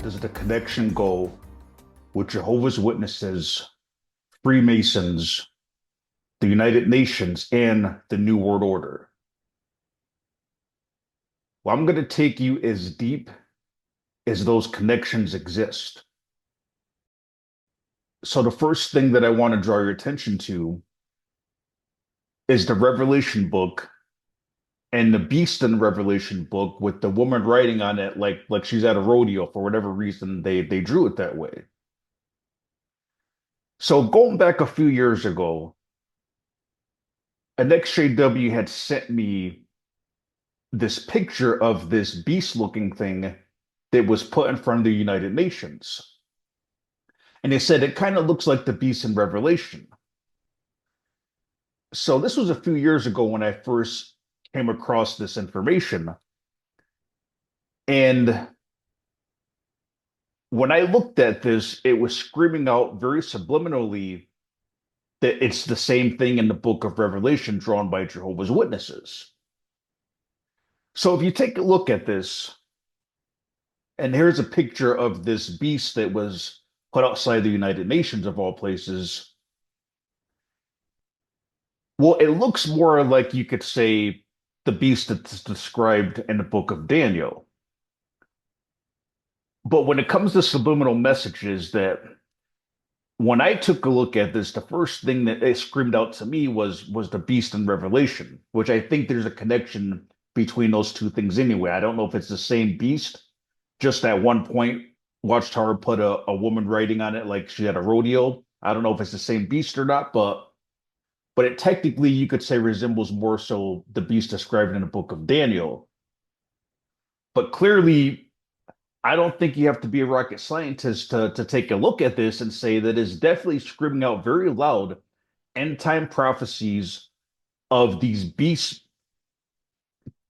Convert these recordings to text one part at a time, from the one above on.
does the connection go with Jehovah's Witnesses, Freemasons, the United Nations, and the New World Order? Well, I'm going to take you as deep as those connections exist. So, the first thing that I want to draw your attention to is the Revelation book and the beast in the Revelation book with the woman writing on it like she's at a rodeo for whatever reason they drew it that way. So, going back a few years ago, an XJW had sent me this picture of this beast looking thing that was put in front of the United Nations. And they said it kind of looks like the beast in Revelation. So this was a few years ago when I first came across this information. And when I looked at this, it was screaming out very subliminally that it's the same thing in the book of Revelation drawn by Jehovah's Witnesses. So if you take a look at this, and here's a picture of this beast that was put outside the United Nations of all places. Well, it looks more like you could say the beast that's described in the book of Daniel. But when it comes to subliminal messages, that when I took a look at this, the first thing that it screamed out to me was the beast in Revelation, which I think there's a connection between those two things anyway. I don't know if it's the same beast. Just at one point, Watchtower put a woman writing on it like she had a rodeo. I don't know if it's the same beast or not, but it technically you could say resembles more so the beast described in the book of Daniel. But clearly, I don't think you have to be a rocket scientist to take a look at this and say that it's definitely screaming out very loud end time prophecies of these beasts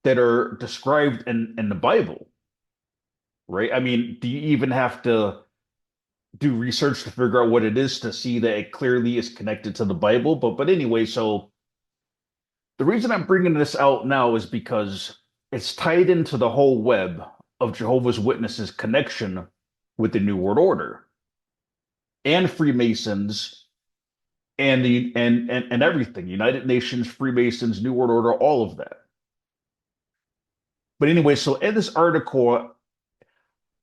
that are described in the Bible, right? I mean, do you even have to do research to figure out what it is to see that it clearly is connected to the Bible? But anyway, so the reason I'm bringing this out now is because it's tied into the whole web of Jehovah's Witnesses' connection with the New World Order and Freemasons and the and everything, United Nations, Freemasons, New World Order, all of that. But anyway, so in this article,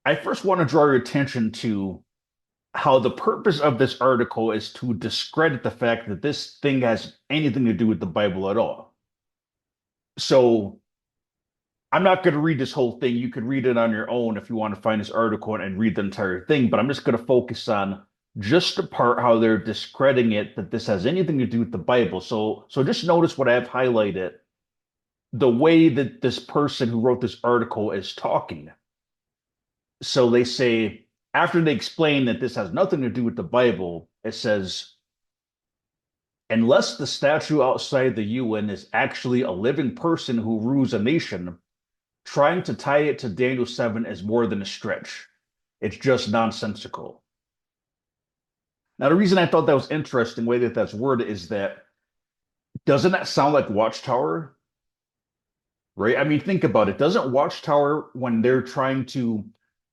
I first want to draw your attention to how the purpose of this article is to discredit the fact that this thing has anything to do with the Bible at all. So I'm not going to read this whole thing. You could read it on your own if you want to find this article and read the entire thing, but I'm just going to focus on just the part how they're discrediting it, that this has anything to do with the Bible. So just notice what I have highlighted, the way that this person who wrote this article is talking. So they say, after they explain that this has nothing to do with the Bible, it says, unless the statue outside the UN is actually a living person who rules a nation, trying to tie it to Daniel 7 is more than a stretch. It's just nonsensical. Now, the reason I thought that was interesting, the way that that's worded, is that doesn't that sound like Watchtower? Right? I mean, think about it. Doesn't Watchtower, when they're trying to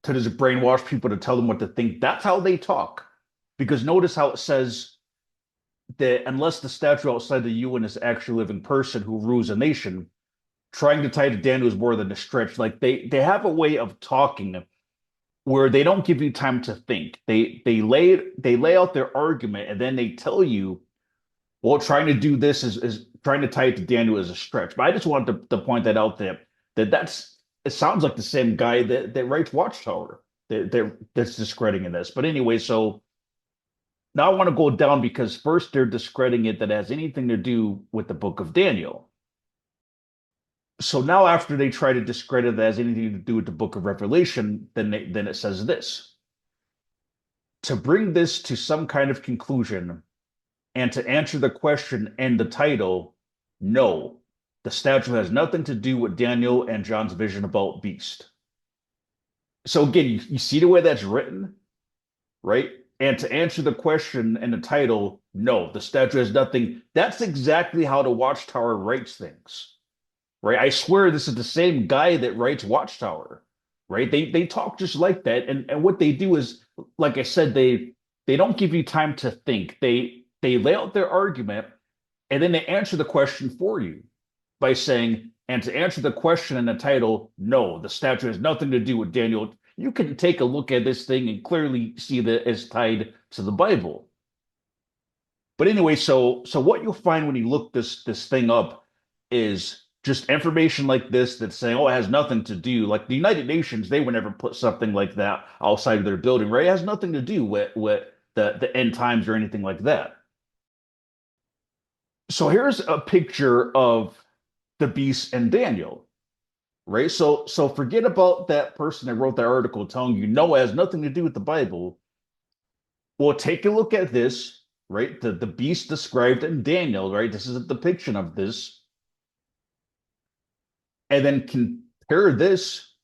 just brainwash people to tell them what to think, that's how they talk? Because notice how it says that unless the statue outside the UN is actually a living person who rules a nation, trying to tie to Daniel is more than a stretch. Like they have a way of talking where they don't give you time to think. They lay out their argument and then they tell you, well, trying to do this is trying to tie it to Daniel is a stretch. But I just wanted to point that out there that's it sounds like the same guy that writes Watchtower that's discrediting this. But anyway, so now I want to go down because first they're discrediting it that has anything to do with the book of Daniel. So now after they try to discredit that has anything to do with the book of Revelation, then it says this. To bring this to some kind of conclusion and to answer the question in the title, no, the statue has nothing to do with Daniel and John's vision about beast. So again, you see the way that's written, right? And to answer the question in the title, no, the statue has nothing. That's exactly how the Watchtower writes things, right? I swear this is the same guy that writes Watchtower. right? They talk just like that, and what they do is, like I said, they don't give you time to think. They lay out their argument, and then they answer the question for you by saying, and to answer the question in the title, no, the statue has nothing to do with Daniel. You can take a look at this thing and clearly see that it's tied to the Bible. But anyway, so what you'll find when you look this thing up is just information like this that's saying, oh, it has nothing to do. Like the United Nations, they would never put something like that outside of their building, right? It has nothing to do with the end times or anything like that. So here's a picture of the beast and Daniel, right? So forget about that person that wrote that article telling you no, it has nothing to do with the Bible. Well, take a look at this, right? The beast described in Daniel, right? This is a depiction of this. And then compare this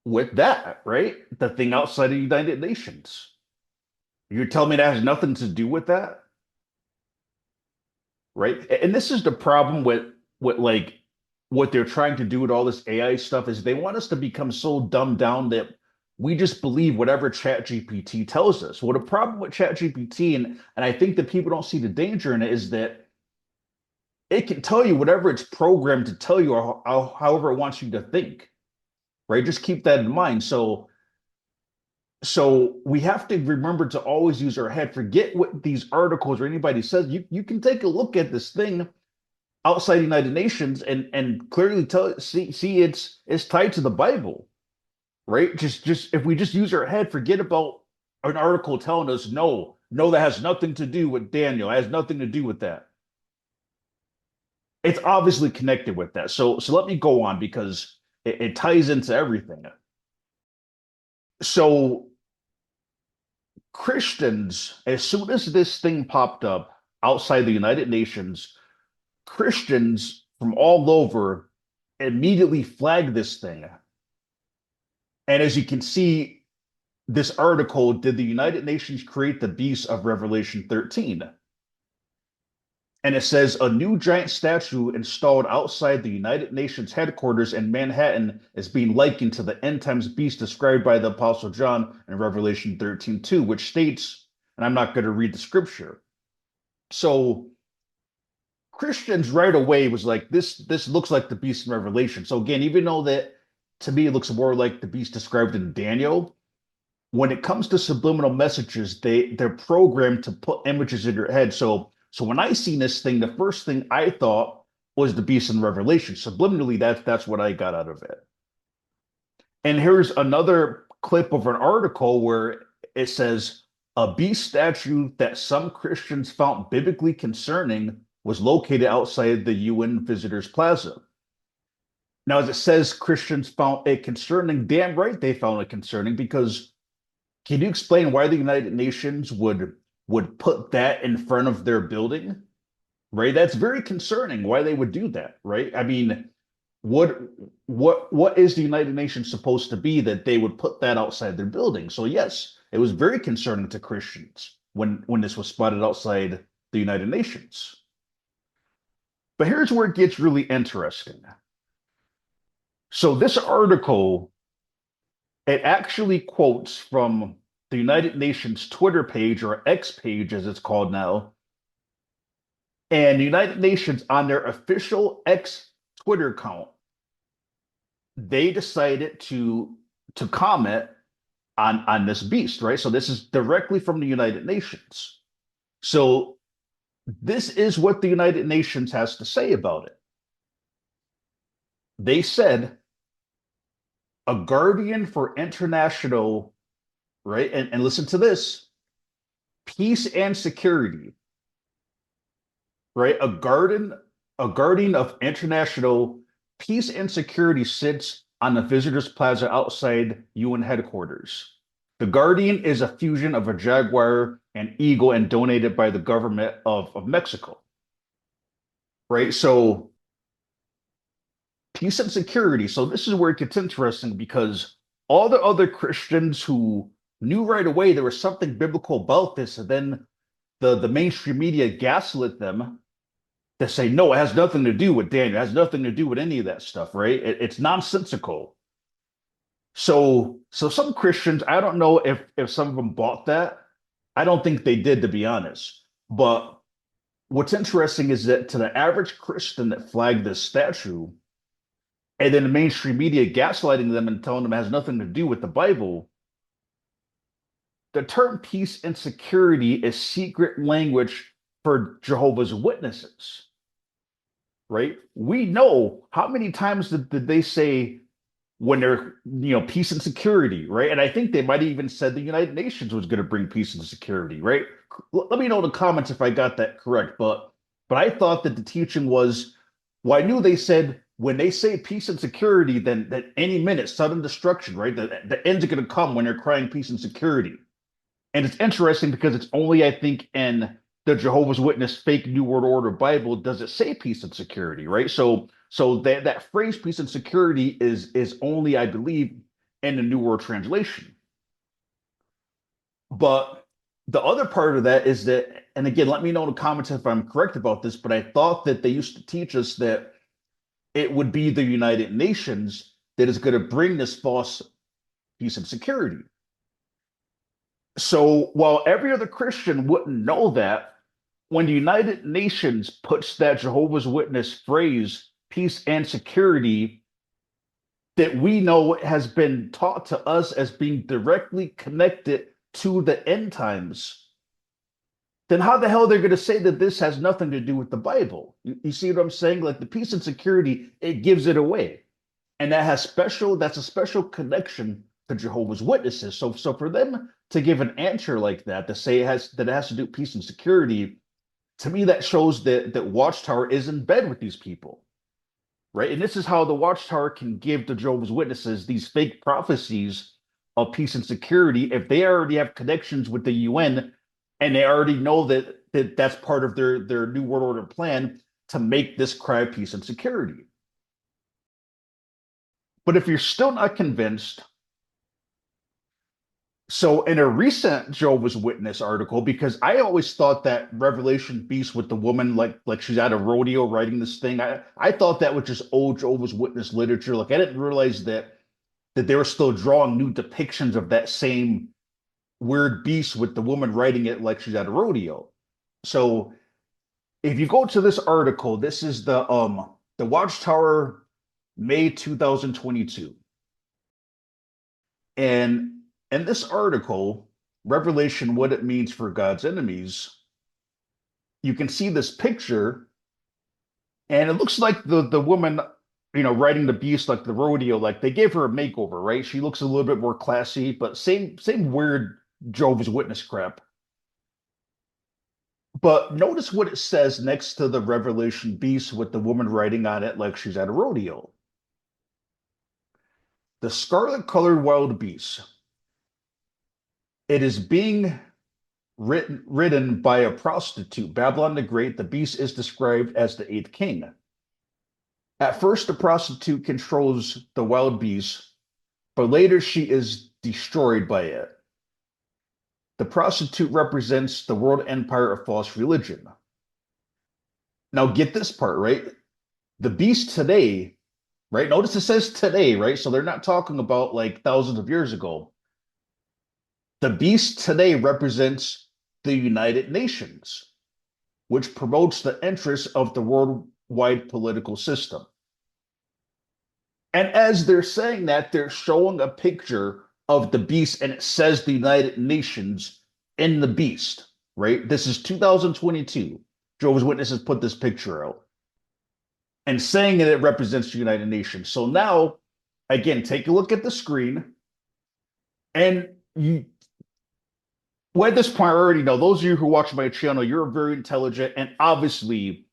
with that, right? The thing outside of the United Nations. You're telling me that has nothing to do with that, right? And this is the problem with like what they're trying to do with all this AI stuff is they want us to become so dumbed down that we just believe whatever ChatGPT tells us. Well, the problem with ChatGPT, and I think that people don't see the danger in it, is that it can tell you whatever it's programmed to tell you or however it wants you to think, right? Just keep that in mind. So we have to remember to always use our head. Forget what these articles or anybody says. You can take a look at this thing outside the United Nations and clearly see it's tied to the Bible, right? Just if we just use our head, forget about an article telling us no, that has nothing to do with Daniel. It has nothing to do with that. It's obviously connected with that. So let me go on because it ties into everything. So Christians, as soon as this thing popped up outside the United Nations, Christians from all over immediately flagged this thing. And as you can see, this article, did the United Nations create the beast of Revelation 13? And it says a new giant statue installed outside the United Nations headquarters in Manhattan is being likened to the end times beast described by the Apostle John in Revelation 13:2, which states, and I'm not going to read the scripture. So Christians right away was like, this looks like the beast in Revelation. So again, even though that to me it looks more like the beast described in Daniel, when it comes to subliminal messages, they're programmed to put images in your head. So when I seen this thing, the first thing I thought was the beast in Revelation. Subliminally, that's what I got out of it. And here's another clip of an article where it says a beast statue that some Christians found biblically concerning was located outside the UN Visitors Plaza. Now, as it says, Christians found it concerning. Damn right they found it concerning because can you explain why the United Nations would put that in front of their building? Right? That's very concerning why they would do that, right? I mean, what what is the United Nations supposed to be that they would put that outside their building? So yes, it was very concerning to Christians when this was spotted outside the United Nations. But here's where it gets really interesting. So this article, it actually quotes from the United Nations Twitter page or X page, as it's called now. And the United Nations, on their official X Twitter account, they decided to comment on this beast, right? So this is directly from the United Nations. So this is what the United Nations has to say about it. They said a guardian for international, right? And listen to this, peace and security, right? A guardian of international peace and security sits on the visitors plaza outside UN headquarters. The Guardian is a fusion of a jaguar and eagle and donated by the government of Mexico, right? So peace and security. So this is where it gets interesting because all the other Christians who knew right away there was something biblical about this, and then the mainstream media gaslit them to say, no, it has nothing to do with Daniel. It has nothing to do with any of that stuff, right? It's nonsensical. So some Christians, I don't know if some of them bought that. I don't think they did, to be honest. But what's interesting is that to the average Christian that flagged this statue, and then the mainstream media gaslighting them and telling them it has nothing to do with the Bible, the term peace and security is secret language for Jehovah's Witnesses, right? We know how many times did they say when they're, peace and security, right? And I think they might have even said the United Nations was going to bring peace and security, right? Let me know in the comments if I got that correct, but I thought that the teaching was, well, I knew they said when they say peace and security, then that any minute sudden destruction, right? The ends are going to come when they're crying peace and security. And it's interesting because it's only, I think, in the Jehovah's Witness fake New World Order Bible does it say peace and security, right? So that phrase peace and security is only, I believe, in the New World Translation. But the other part of that is that, and again, let me know in the comments if I'm correct about this, but I thought that they used to teach us that it would be the United Nations that is going to bring this false peace and security. So while every other Christian wouldn't know that, when the United Nations puts that Jehovah's Witness phrase, peace and security, that we know has been taught to us as being directly connected to the end times, then how the hell they're going to say that this has nothing to do with the Bible? You see what I'm saying? Like the peace and security, it gives it away. And that's a special connection to Jehovah's Witnesses. So for them to give an answer like that, to say it has to do with peace and security, to me that shows that Watchtower is in bed with these people, right? And this is how the Watchtower can give the Jehovah's Witnesses these fake prophecies of peace and security if they already have connections with the UN and they already know that that's part of their New World Order plan to make this cry of peace and security. But if you're still not convinced, so in a recent Jehovah's Witness article, because I always thought that Revelation Beast with the woman like she's at a rodeo writing this thing, I thought that was just old Jehovah's Witness literature. Like I didn't realize that they were still drawing new depictions of that same weird beast with the woman writing it like she's at a rodeo. So if you go to this article, this is the Watchtower May 2022. And in this article, Revelation, what it means for God's enemies, you can see this picture, and it looks like the woman, riding the beast like the rodeo, like they gave her a makeover, right? She looks a little bit more classy, but same weird Jehovah's Witness crap. But notice what it says next to the Revelation beast with the woman riding on it like she's at a rodeo. The scarlet colored wild beast. It is being ridden by a prostitute, Babylon the Great. The beast is described as the eighth king. At first, the prostitute controls the wild beast, but later she is destroyed by it. The prostitute represents the world empire of false religion. Now, get this part, right? The beast today, right? Notice it says today, right? So they're not talking about like thousands of years ago. The beast today represents the United Nations, which promotes the interests of the worldwide political system. And as they're saying that, they're showing a picture of the beast and it says the United Nations in the beast, right? This is 2022. Jehovah's Witnesses put this picture out and saying that it represents the United Nations. So now, again, take a look at the screen and well, at this point, I already know those of you who watch my channel, you're very intelligent, and obviously,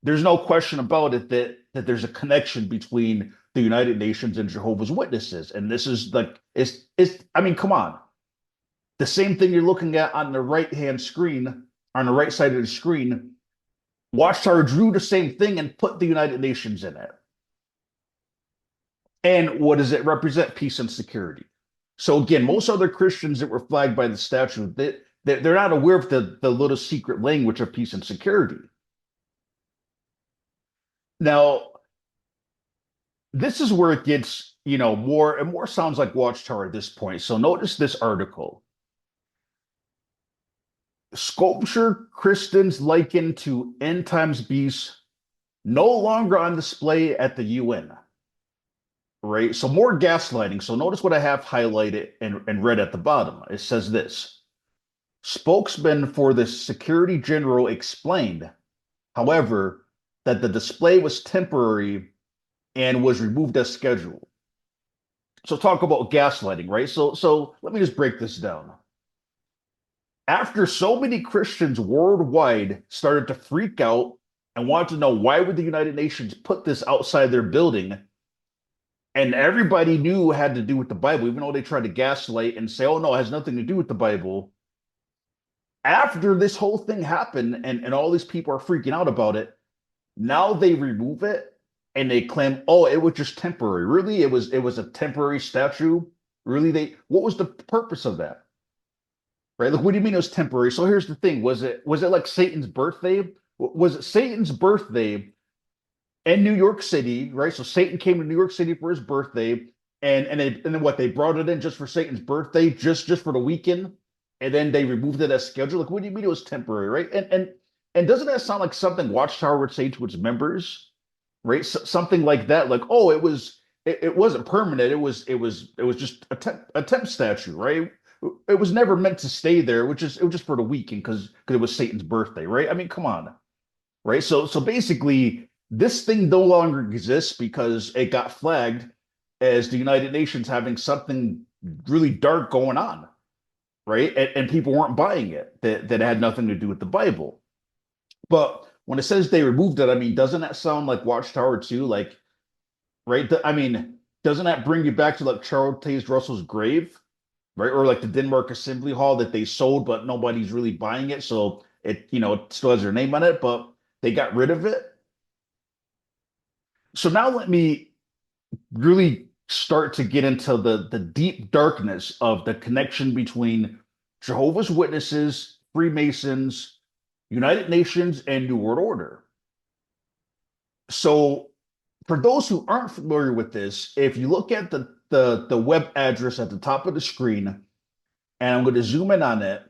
there's no question about it that there's a connection between the United Nations and Jehovah's Witnesses, and this is like it's. I mean, come on, the same thing you're looking at on the right-hand screen, on the right side of the screen. Watchtower drew the same thing and put the United Nations in it. And what does it represent? Peace and security. So again, most other Christians that were flagged by the statute, they're not aware of the little secret language of peace and security. Now, this is where it gets, more and more sounds like Watchtower at this point. So notice this article. Sculpture Christians likened to end times beasts no longer on display at the UN. Right? So more gaslighting. So notice what I have highlighted and red at the bottom. It says this. Spokesman for the Secretary General explained, however, that the display was temporary and was removed as scheduled. So talk about gaslighting, right? So let me just break this down. After so many Christians worldwide started to freak out and want to know why would the United Nations put this outside their building, and everybody knew it had to do with the Bible, even though they tried to gaslight and say, oh no, it has nothing to do with the Bible. After this whole thing happened and all these people are freaking out about it, now they remove it and they claim, oh, it was just temporary. Really, it was a temporary statue. Really, what was the purpose of that? Right? Like, what do you mean it was temporary? So here's the thing: was it like Satan's birthday? Was it Satan's birthday in New York City? Right? So Satan came to New York City for his birthday, and then what? They brought it in just for Satan's birthday, just for the weekend, and then they removed it as scheduled. Like, what do you mean it was temporary? Right? And doesn't that sound like something Watchtower would say to its members? Right? Something like that. Like, oh, it wasn't permanent. It was just a temp statue, right? It was never meant to stay there, it was just for the weekend because it was Satan's birthday, right? I mean, come on, right? So basically, this thing no longer exists because it got flagged as the United Nations having something really dark going on, right? And people weren't buying it that had nothing to do with the Bible. But when it says they removed it, I mean, doesn't that sound like Watchtower too? Like, right? I mean, doesn't that bring you back to like Charles Taze Russell's grave? Right? Or like the Denmark Assembly Hall that they sold, but nobody's really buying it. So it still has their name on it, but they got rid of it. So now let me really start to get into the deep darkness of the connection between Jehovah's Witnesses, Freemasons, United Nations, and New World Order. So for those who aren't familiar with this, if you look at the web address at the top of the screen, and I'm going to zoom in on it,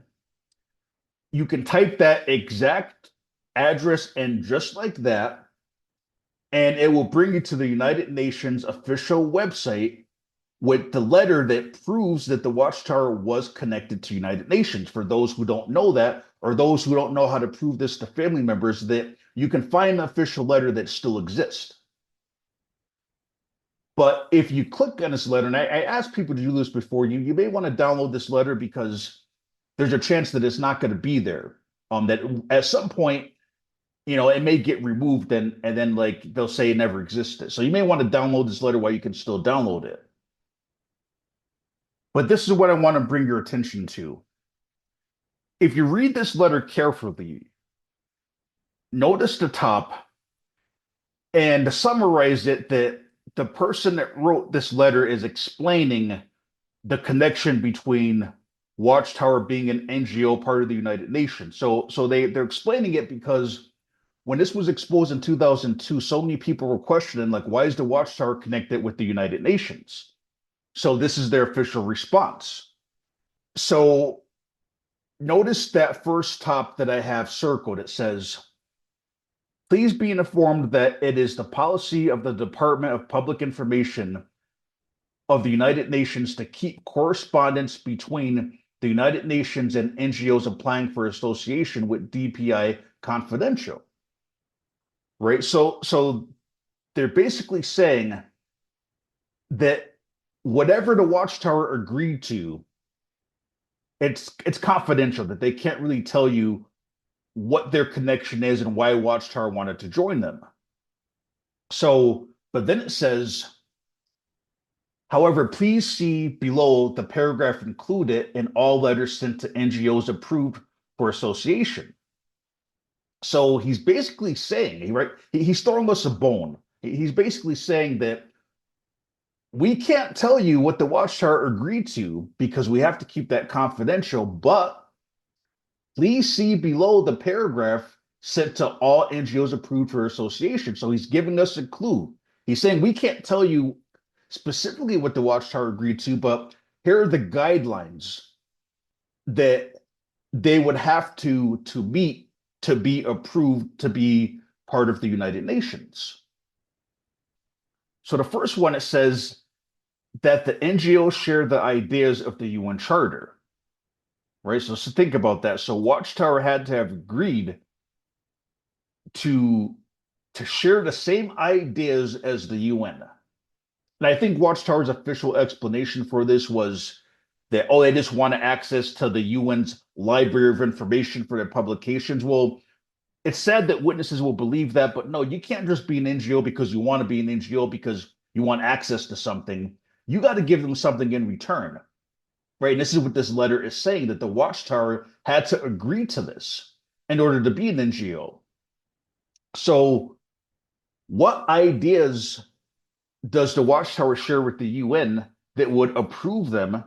you can type that exact address in just like that, and it will bring you to the United Nations official website with the letter that proves that the Watchtower was connected to United Nations. For those who don't know that, or those who don't know how to prove this to family members, that you can find an official letter that still exists. But if you click on this letter, and I asked people to do this before, you may want to download this letter because there's a chance that it's not going to be there. That at some point, it may get removed and then like they'll say it never existed. So you may want to download this letter while you can still download it. But this is what I want to bring your attention to. If you read this letter carefully, notice the top, and to summarize it, that the person that wrote this letter is explaining the connection between Watchtower being an NGO part of the United Nations. So they're explaining it because when this was exposed in 2002, so many people were questioning, like, why is the Watchtower connected with the United Nations? So this is their official response. So notice that first top that I have circled. It says, please be informed that it is the policy of the Department of Public Information of the United Nations to keep correspondence between the United Nations and NGOs applying for association with DPI confidential. Right? So they're basically saying that whatever the Watchtower agreed to, it's confidential, that they can't really tell you what their connection is and why Watchtower wanted to join them. So, but then it says, however, please see below the paragraph included in all letters sent to NGOs approved for association. So he's basically saying, right? He's throwing us a bone. He's basically saying that we can't tell you what the Watchtower agreed to because we have to keep that confidential, but please see below the paragraph sent to all NGOs approved for association. So he's giving us a clue. He's saying we can't tell you specifically what the Watchtower agreed to, but here are the guidelines that they would have to meet to be approved to be part of the United Nations. So the first one, it says that the NGOs share the ideas of the UN Charter, right? So think about that. So Watchtower had to have agreed to share the same ideas as the UN. And I think Watchtower's official explanation for this was that, oh, they just want access to the UN's library of information for their publications. Well, it's sad that witnesses will believe that, but no, you can't just be an NGO because you want to be an NGO because you want access to something. You got to give them something in return, right? And this is what this letter is saying, that the Watchtower had to agree to this in order to be an NGO. So, what ideas does the Watchtower share with the UN that would approve them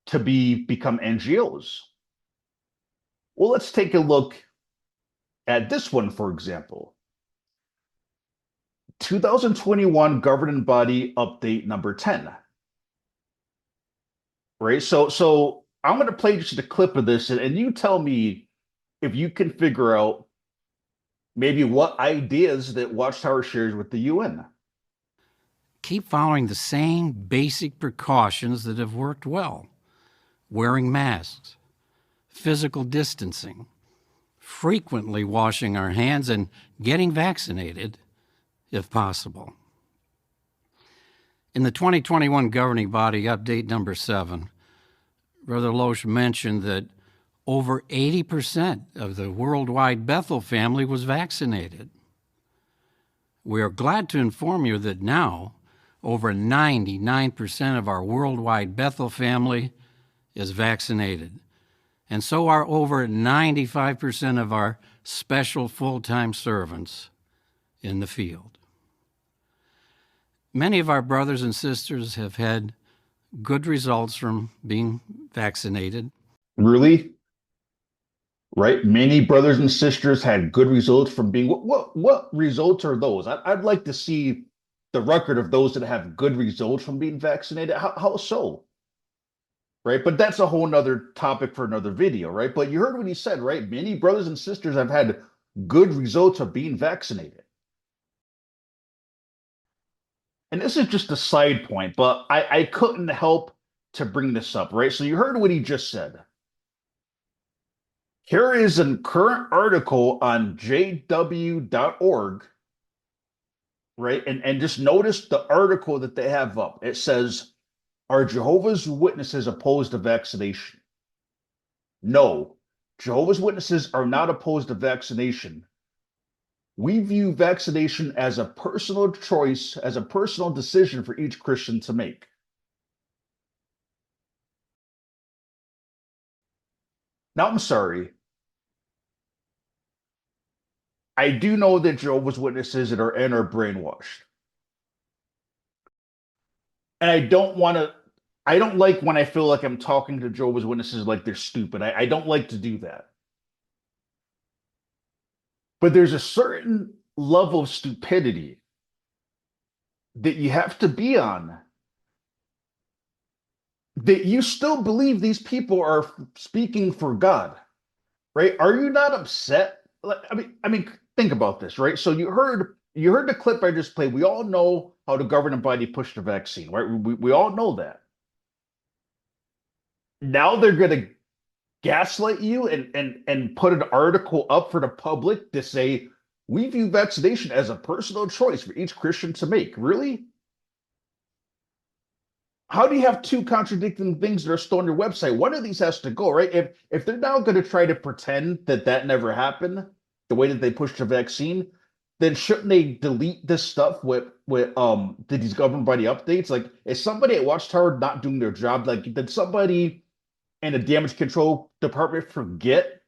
to become NGOs? Well, let's take a look at this one, for example. 2021 governing body update number 10. Right? So I'm going to play just a clip of this, and you tell me if you can figure out maybe what ideas that Watchtower shares with the UN. Keep following the same basic precautions that have worked well. Wearing masks, physical distancing, frequently washing our hands, and getting vaccinated if possible. In the 2021 governing body update number 7, Brother Loesch mentioned that over 80% of the worldwide Bethel family was vaccinated. We are glad to inform you that now over 99% of our worldwide Bethel family is vaccinated, and so are over 95% of our special full-time servants in the field. Many of our brothers and sisters have had good results from being vaccinated. Really? Right? Many brothers and sisters had good results from being. What results are those? I'd like to see the record of those that have good results from being vaccinated. How so? Right? But that's a whole nother topic for another video, right? But you heard what he said, right? Many brothers and sisters have had good results of being vaccinated. And this is just a side point, but I couldn't help to bring this up, right? So you heard what he just said. Here is a current article on jw.org, right? And just notice the article that they have up. It says, are Jehovah's Witnesses opposed to vaccination? No, Jehovah's Witnesses are not opposed to vaccination. We view vaccination as a personal choice, as a personal decision for each Christian to make. Now, I'm sorry. I do know that Jehovah's Witnesses that are in are brainwashed. And I don't like when I feel like I'm talking to Jehovah's Witnesses like they're stupid. I don't like to do that. But there's a certain level of stupidity that you have to be on, that you still believe these people are speaking for God, right? Are you not upset? I mean, think about this, right? So you heard the clip I just played. We all know how the governing body pushed the vaccine, right? We all know that. Now they're going to gaslight you and put an article up for the public to say we view vaccination as a personal choice for each Christian to make. Really? How do you have two contradicting things that are still on your website? One of these has to go, right? If they're now going to try to pretend that that never happened, the way that they pushed the vaccine, then shouldn't they delete this stuff with these government body updates? Like, is somebody at Watchtower not doing their job? Like, did somebody in the damage control department forget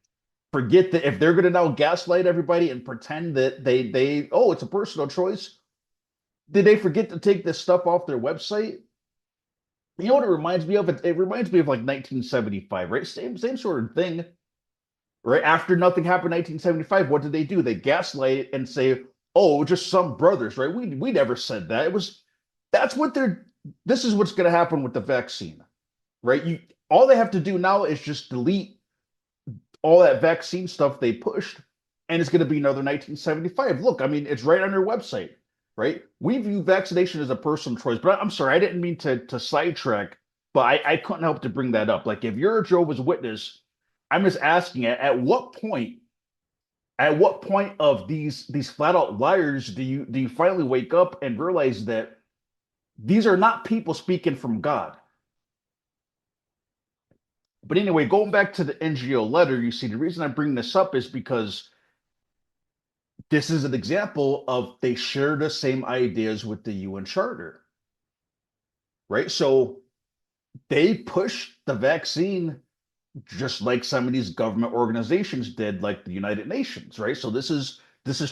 that if they're going to now gaslight everybody and pretend that they oh, it's a personal choice, did they forget to take this stuff off their website? You know what it reminds me of? It reminds me of like 1975, right? Same sort of thing, right? After nothing happened in 1975, what did they do? They gaslight it and say, oh, just some brothers, right? We never said that. It was that's what they're this is what's going to happen with the vaccine, right? You all they have to do now is just delete all that vaccine stuff they pushed, and it's going to be another 1975. Look, I mean, it's right on their website, right? We view vaccination as a personal choice, but I'm sorry, I didn't mean to sidetrack, but I couldn't help to bring that up. Like, if you're a Jehovah's Witness, I'm just asking, at what point of these flat out liars do you finally wake up and realize that these are not people speaking from God? But anyway, going back to the NGO letter, you see, the reason I bring this up is because this is an example of they share the same ideas with the UN Charter, right? So they push the vaccine just like some of these government organizations did, like the United Nations, right? So this is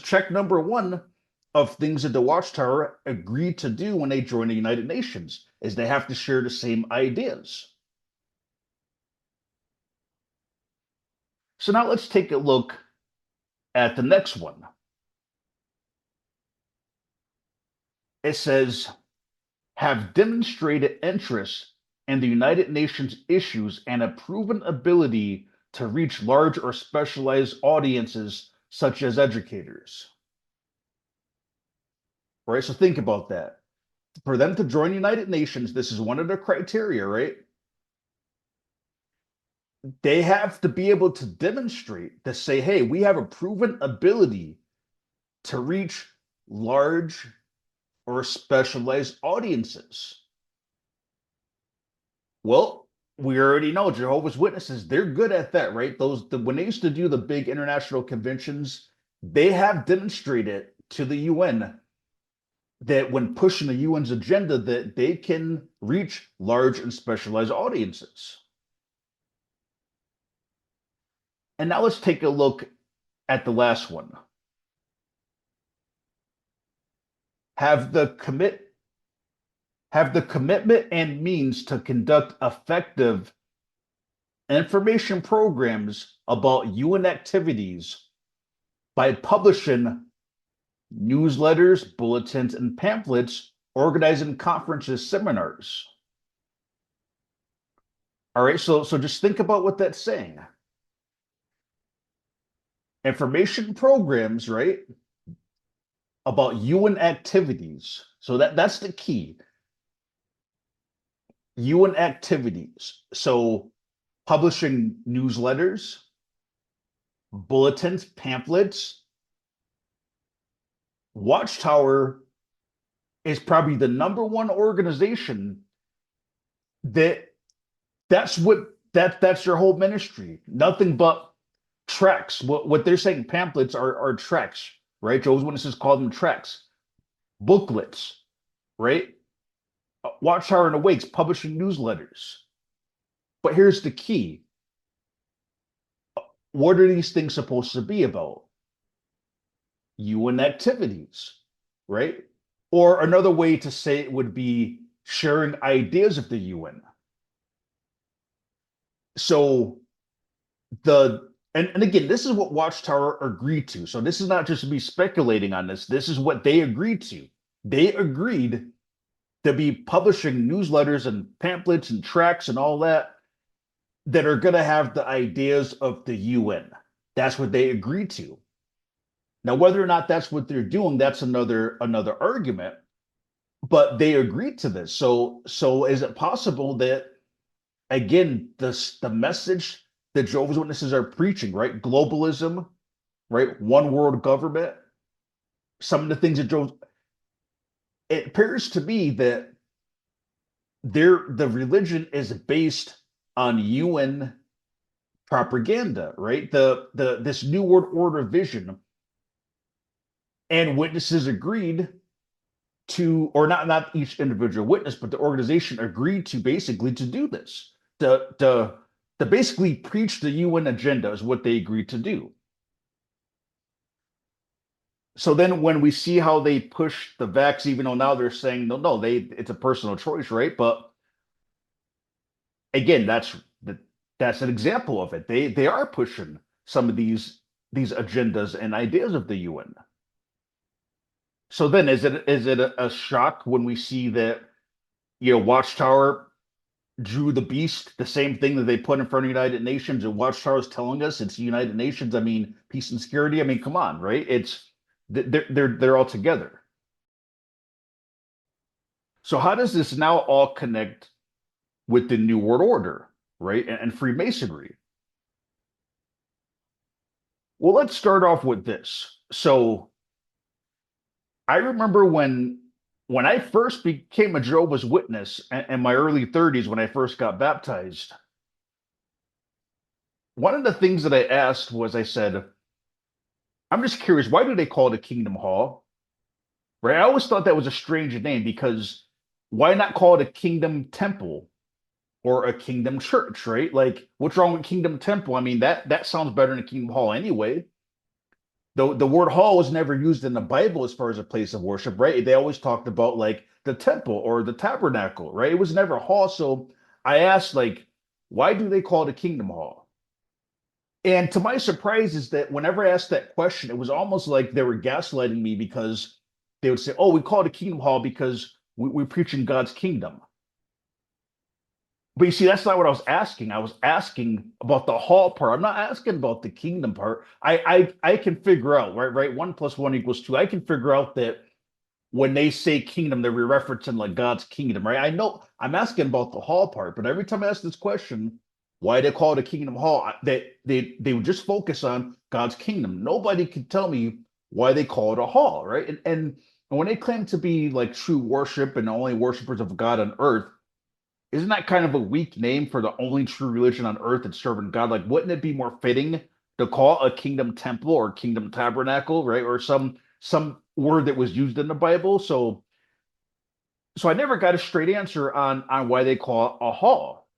check number one of things that the Watchtower agreed to do when they joined the United Nations, is they have to share the same ideas. So now let's take a look at the next one. It says, have demonstrated interest in the United Nations issues and a proven ability to reach large or specialized audiences, such as educators. Right? So think about that. For them to join the United Nations, this is one of their criteria, right? They have to be able to demonstrate to say, hey, we have a proven ability to reach large or specialized audiences. Well, we already know Jehovah's Witnesses, they're good at that, right? When they used to do the big international conventions, they have demonstrated to the UN that when pushing the UN's agenda, that they can reach large and specialized audiences. And now let's take a look at the last one. Have the commit have the commitment and means to conduct effective information programs about UN activities by publishing newsletters, bulletins, and pamphlets, organizing conferences, seminars. All right, so just think about what that's saying. Information programs, right, about UN activities. So that's the key. UN activities. So publishing newsletters, bulletins, pamphlets. Watchtower is probably the number one organization that that's your whole ministry. Nothing but tracts. What they're saying, pamphlets are tracts, right? Jehovah's Witnesses call them tracts, booklets, right? Watchtower and Awakes publishing newsletters. But here's the key. What are these things supposed to be about? UN activities, right? Or another way to say it would be sharing ideas of the UN. So and again, this is what Watchtower agreed to. So this is not just me speculating on this. This is what they agreed to. They agreed to be publishing newsletters and pamphlets and tracts and all that are going to have the ideas of the UN. That's what they agreed to. Now, whether or not that's what they're doing, that's another argument. But they agreed to this. So is it possible that, again, the message that Jehovah's Witnesses are preaching, right? Globalism, right? One world government. Some of the things that it appears to me that the religion is based on UN propaganda, right? The this new world order vision, and witnesses agreed to, or not each individual witness, but the organization agreed to basically to do this, to basically preach the UN agenda is what they agreed to do. So then when we see how they push the vax, even though now they're saying no, it's a personal choice, right? But again, that's an example of it. They are pushing some of these agendas and ideas of the UN. So then is it a shock when we see that, Watchtower drew the beast, the same thing that they put in front of United Nations, and Watchtower is telling us it's United Nations. I mean, peace and security. I mean, come on, right? They're all together. So how does this now all connect with the New World Order, right? And Freemasonry? Well, let's start off with this. So I remember when I first became a Jehovah's Witness in my early 30s when I first got baptized, one of the things that I asked was I said, I'm just curious, why do they call it a Kingdom Hall? Right? I always thought that was a strange name because why not call it a Kingdom Temple or a Kingdom Church, right? Like, what's wrong with Kingdom Temple? I mean, that sounds better than a Kingdom Hall anyway. The word hall was never used in the Bible as far as a place of worship, right? They always talked about like the temple or the tabernacle, right? It was never a hall. So I asked, like, why do they call it a Kingdom Hall? And to my surprise is that whenever I asked that question, it was almost like they were gaslighting me because they would say, "Oh, we call it a Kingdom Hall because we're preaching God's kingdom." But you see, that's not what I was asking. I was asking about the hall part. I'm not asking about the kingdom part. I can figure out, right? One plus one equals two. I can figure out that when they say kingdom, they're referencing like God's kingdom, right? I know I'm asking about the hall part, but every time I ask this question, why they call it a kingdom hall, they would just focus on God's kingdom. Nobody can tell me why they call it a hall, right? And when they claim to be like true worship and only worshipers of God on earth, isn't that kind of a weak name for the only true religion on earth that's serving God? Like, wouldn't it be more fitting to call a kingdom temple or kingdom tabernacle, right? Or some word that was used in the Bible. So I never got a straight answer on why they call it a hall.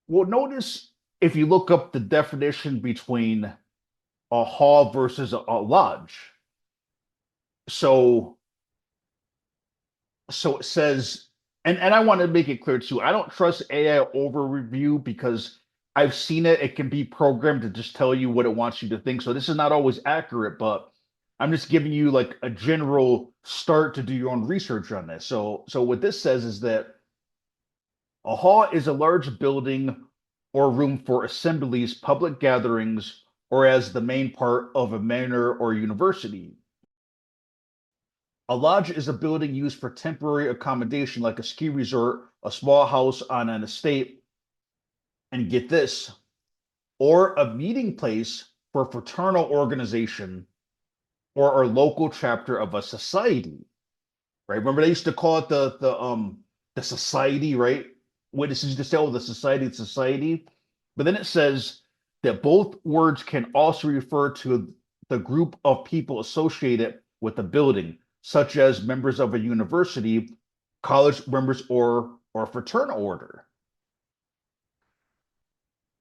Well, notice if you look up the definition between a hall versus a lodge. So so it says, and I want to make it clear too, I don't trust AI over review because I've seen it. It can be programmed to just tell you what it wants you to think. So this is not always accurate, but I'm just giving you like a general start to do your own research on this. So what this says is that a hall is a large building or room for assemblies, public gatherings, or as the main part of a manor or university. A lodge is a building used for temporary accommodation, like a ski resort, a small house on an estate, and get this, or a meeting place for a fraternal organization or a local chapter of a society. Right? Remember they used to call it the society, right? Witnesses used to say, "Oh, the society." But then it says that both words can also refer to the group of people associated with the building, such as members of a university, college members, or fraternal order.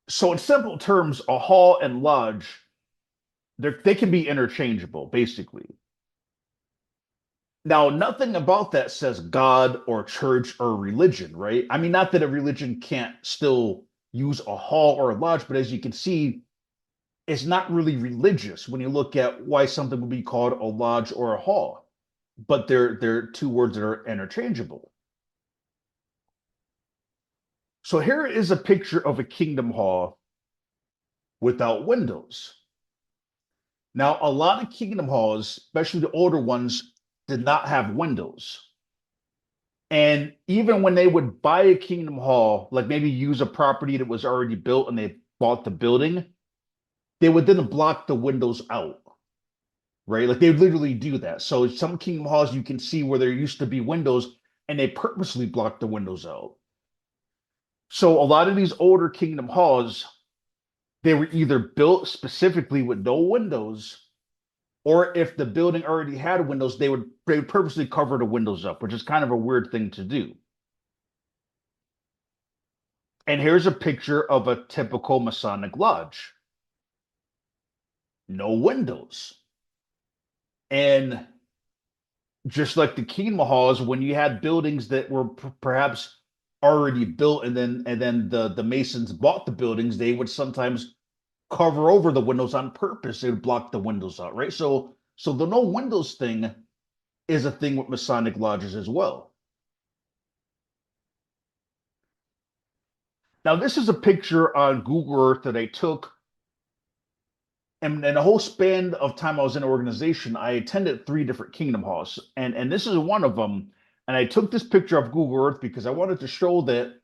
So, in simple terms, a hall and lodge they can be interchangeable, basically. Now, nothing about that says God or church or religion, right? I mean, not that a religion can't still use a hall or a lodge, but as you can see, it's not really religious when you look at why something would be called a lodge or a hall. But they're two words that are interchangeable. So here is a picture of a kingdom hall without windows. Now, a lot of kingdom halls, especially the older ones, did not have windows. And even when they would buy a kingdom hall, like maybe use a property that was already built and they bought the building, they would then block the windows out, right? Like they would literally do that. So some kingdom halls you can see where there used to be windows and they purposely block the windows out. So a lot of these older kingdom halls, they were either built specifically with no windows, or if the building already had windows, they would purposely cover the windows up, which is kind of a weird thing to do. And here's a picture of a typical Masonic lodge. No windows. And just like the Kingdom Halls, when you had buildings that were perhaps already built and then the Masons bought the buildings, they would sometimes cover over the windows on purpose. They would block the windows out, right? So the no windows thing is a thing with Masonic lodges as well. Now, this is a picture on Google Earth that I took, and the whole span of time I was in an organization, I attended 3 different Kingdom Halls, and this is one of them. And I took this picture of Google Earth because I wanted to show that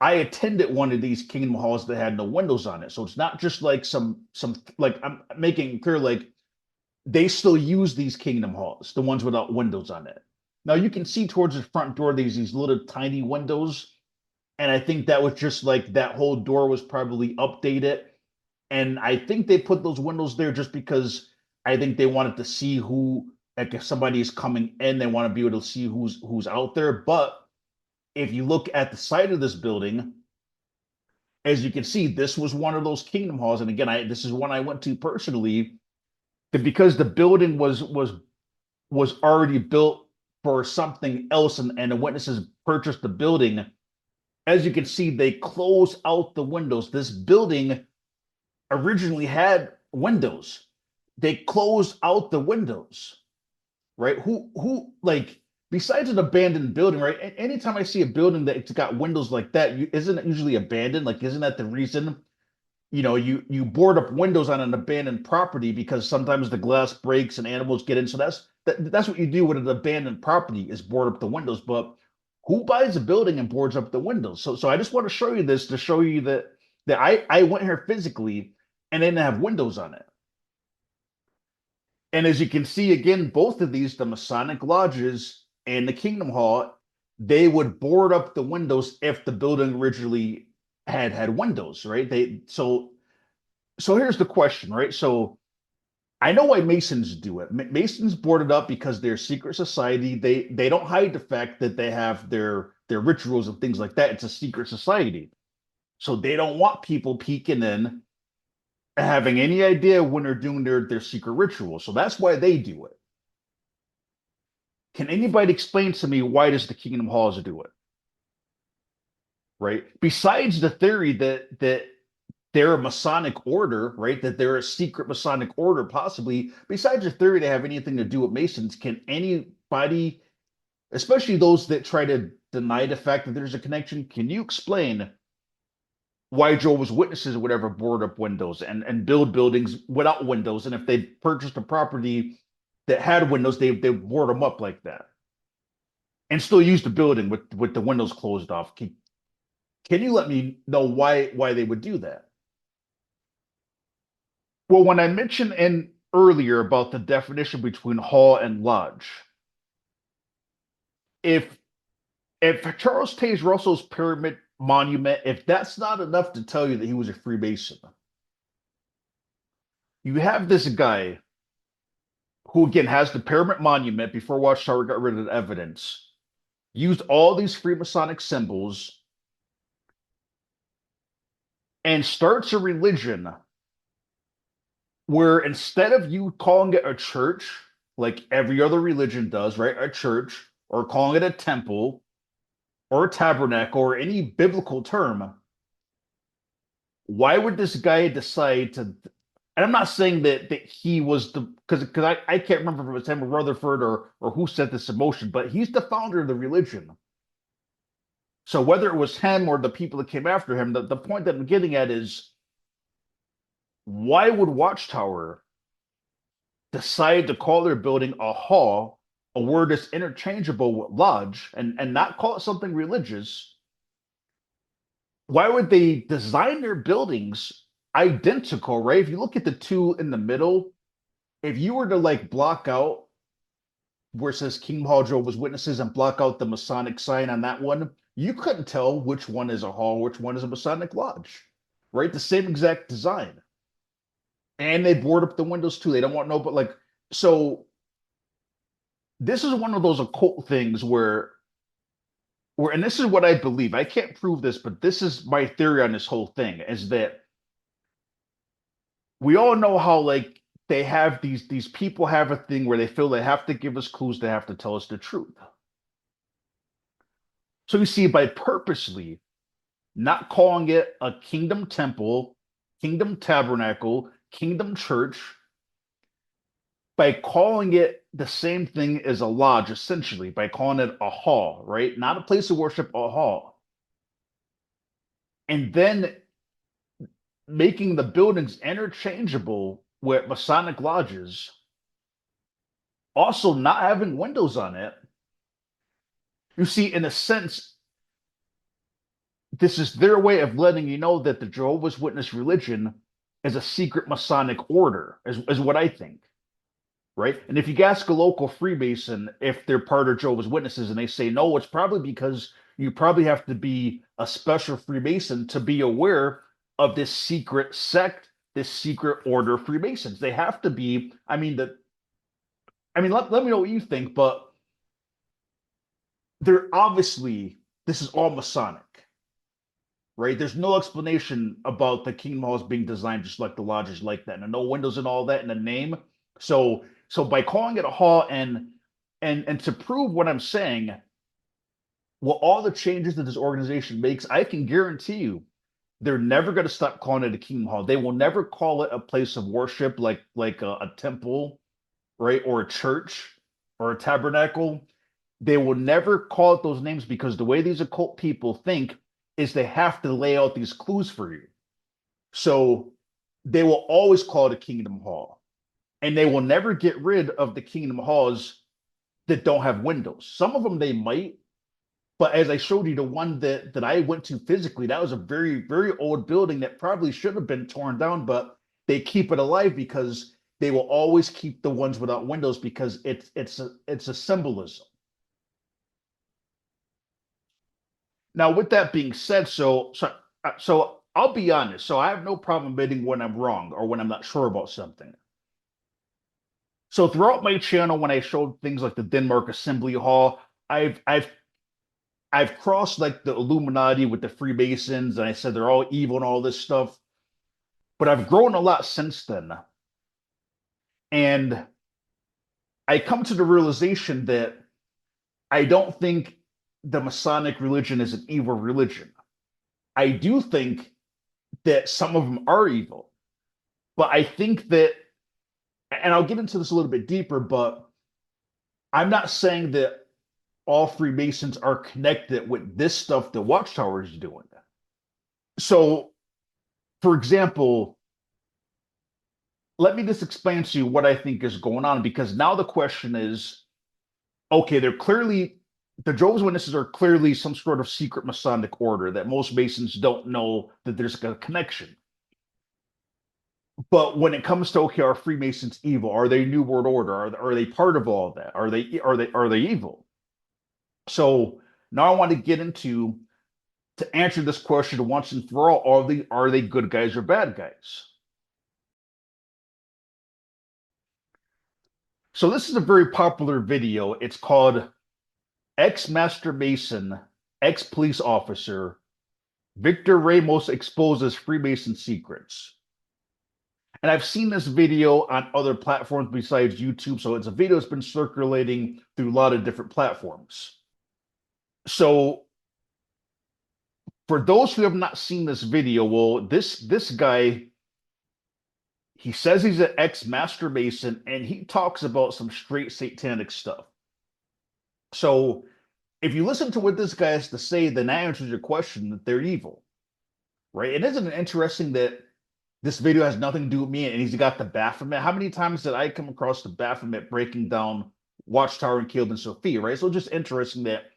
I attended one of these Kingdom Halls that had no windows on it. So it's not just like some like I'm making clear like they still use these Kingdom Halls, the ones without windows on it. Now you can see towards the front door these little tiny windows, and I think that was just like that whole door was probably updated, and I think they put those windows there just because I think they wanted to see who, like if somebody is coming in, they want to be able to see who's out there. But if you look at the side of this building, as you can see, this was one of those Kingdom Halls, and again, this is one I went to personally. That because the building was already built for something else, and the witnesses purchased the building. As you can see, they close out the windows. This building originally had windows. They closed out the windows, right? Who like besides an abandoned building, right? Anytime I see a building that's got windows like that, isn't it usually abandoned? Like, isn't that the reason? You board up windows on an abandoned property because sometimes the glass breaks and animals get in. So that's what you do with an abandoned property is board up the windows. But who buys a building and boards up the windows? So I just want to show you this to show you that I went here physically and they didn't have windows on it. And as you can see, again, both of these, the Masonic lodges and the Kingdom Hall, they would board up the windows if the building originally had windows, right? So here's the question, right? So I know why Masons do it. Masons board it up because they're a secret society. They don't hide the fact that they have their rituals and things like that. It's a secret society. So they don't want people peeking in having any idea when they're doing their secret ritual. So that's why they do it. Can anybody explain to me why does the Kingdom Halls do it? Right? Besides the theory that they're a Masonic order, right? That they're a secret Masonic order, possibly. Besides the theory to have anything to do with Masons, can anybody, especially those that try to deny the fact that there's a connection, can you explain why Jehovah's Witnesses would ever board up windows and build buildings without windows? And if they purchased a property that had windows, they board them up like that and still use the building with the windows closed off. Can you let me know why they would do that? Well, when I mentioned in earlier about the definition between hall and lodge, if if Charles Taze Russell's pyramid monument, if that's not enough to tell you that he was a Freemason, you have this guy who again has the pyramid monument before Watchtower got rid of the evidence, used all these Freemasonic symbols, and starts a religion where instead of you calling it a church, like every other religion does, right? A church, or calling it a temple, or a tabernacle, or any biblical term, why would this guy decide to? And I'm not saying that he was the because I can't remember if it was him or Rutherford or who set this in motion, but he's the founder of the religion. So whether it was him or the people that came after him, the point that I'm getting at is why would Watchtower decide to call their building a hall, a word that's interchangeable with lodge, and not call it something religious? Why would they design their buildings identical, right? If you look at the two in the middle, if you were to like block out where it says King Hall Jehovah's Witnesses and block out the Masonic sign on that one, you couldn't tell which one is a hall, which one is a Masonic lodge, right? The same exact design. And they board up the windows too. They don't want no, but like, so this is one of those occult things and this is what I believe. I can't prove this, but this is my theory on this whole thing is that we all know how like they have these people have a thing where they feel they have to give us clues, they have to tell us the truth. So you see, by purposely not calling it a kingdom temple, kingdom tabernacle, kingdom church, by calling it the same thing as a lodge, essentially, by calling it a hall, right? Not a place of worship, a hall. And then making the buildings interchangeable with Masonic lodges, also not having windows on it. You see, in a sense, this is their way of letting you know that the Jehovah's Witness religion is a secret Masonic order, is what I think, right? And if you ask a local Freemason if they're part of Jehovah's Witnesses and they say no, it's probably because you probably have to be a special Freemason to be aware of this secret sect, this secret order of Freemasons. They have to be, let me know what you think, but they're obviously, this is all Masonic, right? There's no explanation about the Kingdom Halls being designed just like the lodges like that, and no windows and all that in the name. So by calling it a hall and to prove what I'm saying, well, all the changes that this organization makes, I can guarantee you they're never going to stop calling it a Kingdom Hall. They will never call it a place of worship like a temple, right? Or a church or a tabernacle. They will never call it those names because the way these occult people think is they have to lay out these clues for you. So they will always call it a Kingdom Hall. And they will never get rid of the Kingdom Halls that don't have windows. Some of them they might, but as I showed you, the one that I went to physically, that was a very, very old building that probably should have been torn down, but they keep it alive because they will always keep the ones without windows because it's a symbolism. Now, with that being said, so I'll be honest. So I have no problem admitting when I'm wrong or when I'm not sure about something. So throughout my channel, when I showed things like the Denmark Assembly Hall, I've I've I've crossed like the Illuminati with the Freemasons, and I said they're all evil and all this stuff. But I've grown a lot since then, and I come to the realization that I don't think the Masonic religion is an evil religion. I do think that some of them are evil, but I think that, and I'll get into this a little bit deeper, but I'm not saying that all Freemasons are connected with this stuff the Watchtower is doing. So, for example, let me just explain to you what I think is going on because now the question is okay, the Jehovah's Witnesses are clearly some sort of secret Masonic order that most Masons don't know that there's a connection. But when it comes to okay, are Freemasons evil? Are they New World Order? Are they part of all of that? Are they evil? So now I want to get into to answer this question once and for all: are they good guys or bad guys? So this is a very popular video. It's called "Ex-Master Mason, Ex-Police Officer Victor Ramos Exposes Freemason Secrets." And I've seen this video on other platforms besides YouTube. So it's a video that's been circulating through a lot of different platforms. So for those who have not seen this video, well, this guy, he says he's an ex-master mason and he talks about some straight satanic stuff. So if you listen to what this guy has to say, then that answers your question that they're evil, right? And isn't it interesting that this video has nothing to do with me and he's got the Baphomet? How many times did I come across the Baphomet breaking down Watchtower and Killed and Sophia, right? So just interesting that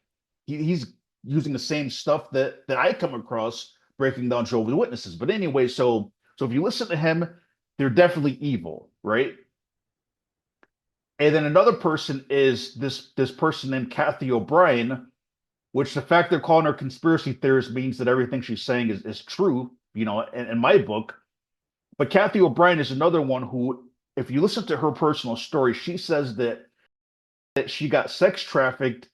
he's using the same stuff that I come across breaking down Jehovah's Witnesses. But anyway, so if you listen to him, they're definitely evil, right? And then another person is this person named Kathy O'Brien, which the fact they're calling her conspiracy theorist means that everything she's saying is true, in my book. But Kathy O'Brien is another one who, if you listen to her personal story, she says that she got sex trafficked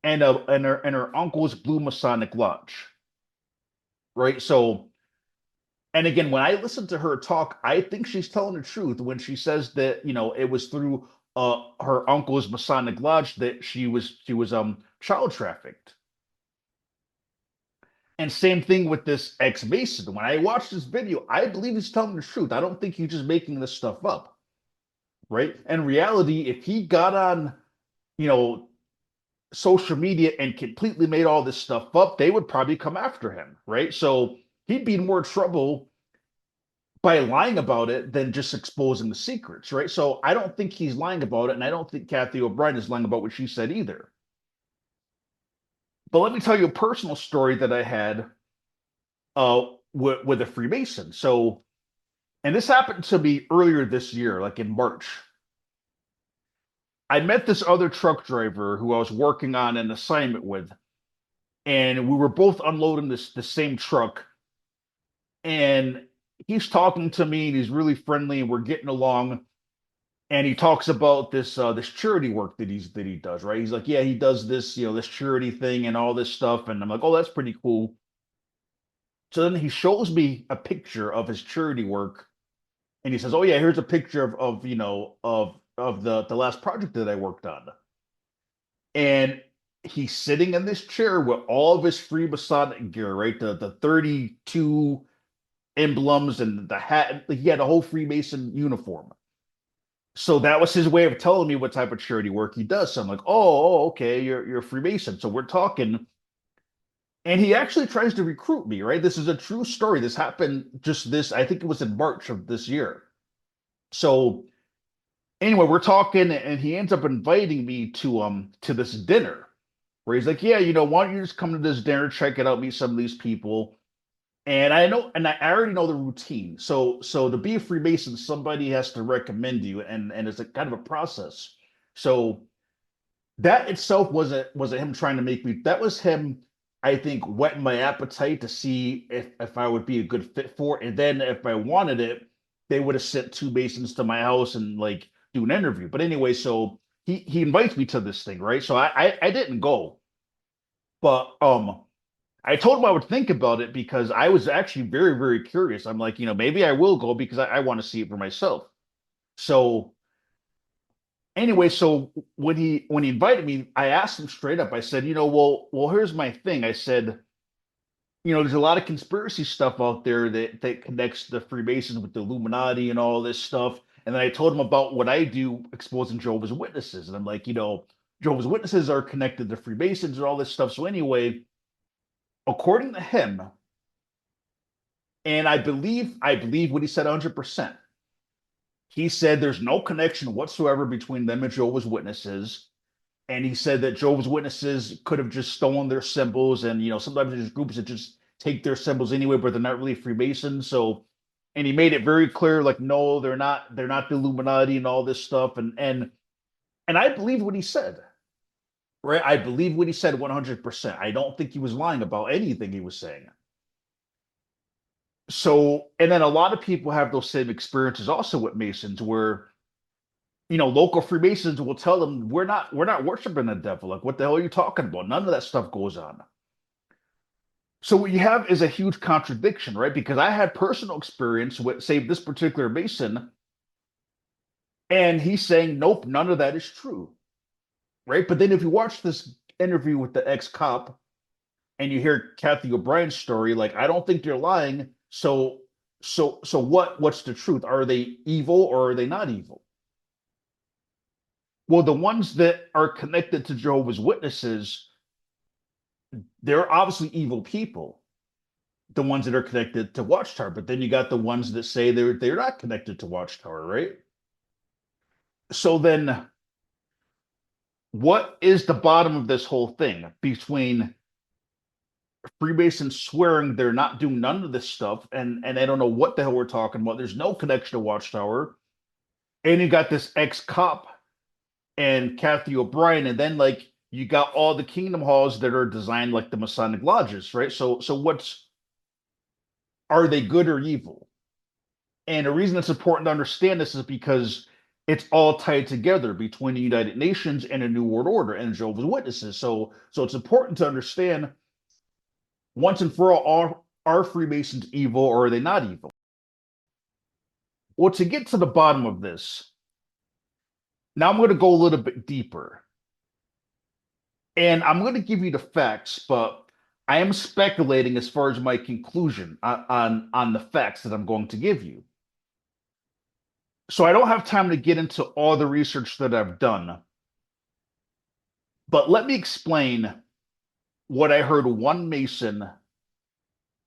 and her uncle's Blue Masonic Lodge. Right. So, and again, when I listen to her talk, I think she's telling the truth when she says that, it was through her uncle's Masonic Lodge that she was child trafficked. And same thing with this ex-Mason. When I watched this video, I believe he's telling the truth. I don't think he's just making this stuff up. right? In reality, if he got on, you know, social media and completely made all this stuff up, they would probably come after him, right? So he'd be in more trouble by lying about it than just exposing the secrets, right? So I don't think he's lying about it, and I don't think Kathy O'Brien is lying about what she said either. But let me tell you a personal story that I had with a Freemason. So, and this happened to me earlier this year, like in March. I met this other truck driver who I was working on an assignment with, and we were both unloading the same truck. And he's talking to me, and he's really friendly, and we're getting along. And he talks about this charity work that he does, right? He's like, yeah, he does this, this charity thing and all this stuff. And I'm like, oh, that's pretty cool. So then he shows me a picture of his charity work, and he says, oh yeah, here's a picture of the last project that I worked on. And he's sitting in this chair with all of his Freemasonic gear, right? The 32 emblems and the hat. He had a whole Freemason uniform. So that was his way of telling me what type of charity work he does. So I'm like, oh, okay, you're a Freemason. So we're talking, and he actually tries to recruit me, right? This is a true story. This happened just this, I think it was in March of this year. So anyway, we're talking, and he ends up inviting me to this dinner where he's like, yeah, why don't you just come to this dinner, check it out, meet some of these people. And I know, and I already know the routine. So to be a Freemason, somebody has to recommend you, and it's a kind of a process. So that itself wasn't him trying to make me. That was him, I think, whetting my appetite to see if I would be a good fit for it. And then if I wanted it, they would have sent two Masons to my house and like do an interview. But anyway, so he invites me to this thing, right? So I didn't go, but I told him I would think about it because I was actually very, very curious. I'm like, maybe I will go because I want to see it for myself. So anyway, so when he invited me, I asked him straight up. I said, well, here's my thing. I said, there's a lot of conspiracy stuff out there that connects the Freemasons with the Illuminati and all this stuff. And then I told him about what I do exposing Jehovah's Witnesses. And I'm like, Jehovah's Witnesses are connected to Freemasons and all this stuff. So anyway, according to him, and I believe what he said 100%. He said there's no connection whatsoever between them and Jehovah's Witnesses. And he said that Jehovah's Witnesses could have just stolen their symbols. And, sometimes there's groups that just take their symbols anyway, but they're not really Freemasons. So, and he made it very clear, like, no, they're not the Illuminati and all this stuff. And I believe what he said, right? I believe what he said 100%. I don't think he was lying about anything he was saying. So, and then a lot of people have those same experiences also with Masons where, local Freemasons will tell them we're not worshiping the devil. Like, what the hell are you talking about? None of that stuff goes on. So what you have is a huge contradiction, right? Because I had personal experience with, say, this particular Mason, and he's saying, nope, none of that is true, right? But then if you watch this interview with the ex-cop and you hear Kathy O'Brien's story, like, I don't think you're lying. So what's the truth? Are they evil or are they not evil? Well, the ones that are connected to Jehovah's Witnesses, they're obviously evil people. The ones that are connected to Watchtower, but then you got the ones that say they're not connected to Watchtower, right? So then, what is the bottom of this whole thing between Freemasons swearing they're not doing none of this stuff, and I don't know what the hell we're talking about. There's no connection to Watchtower, and you got this ex-cop and Kathy O'Brien, and then like you got all the Kingdom Halls that are designed like the Masonic lodges, right? So what's are they good or evil? And the reason it's important to understand this is because it's all tied together between the United Nations and the New World Order and Jehovah's Witnesses. So it's important to understand once and for all, are Freemasons evil or are they not evil? Well, to get to the bottom of this, now I'm going to go a little bit deeper. And I'm going to give you the facts, but I am speculating as far as my conclusion on the facts that I'm going to give you. So I don't have time to get into all the research that I've done, but let me explain what I heard one Mason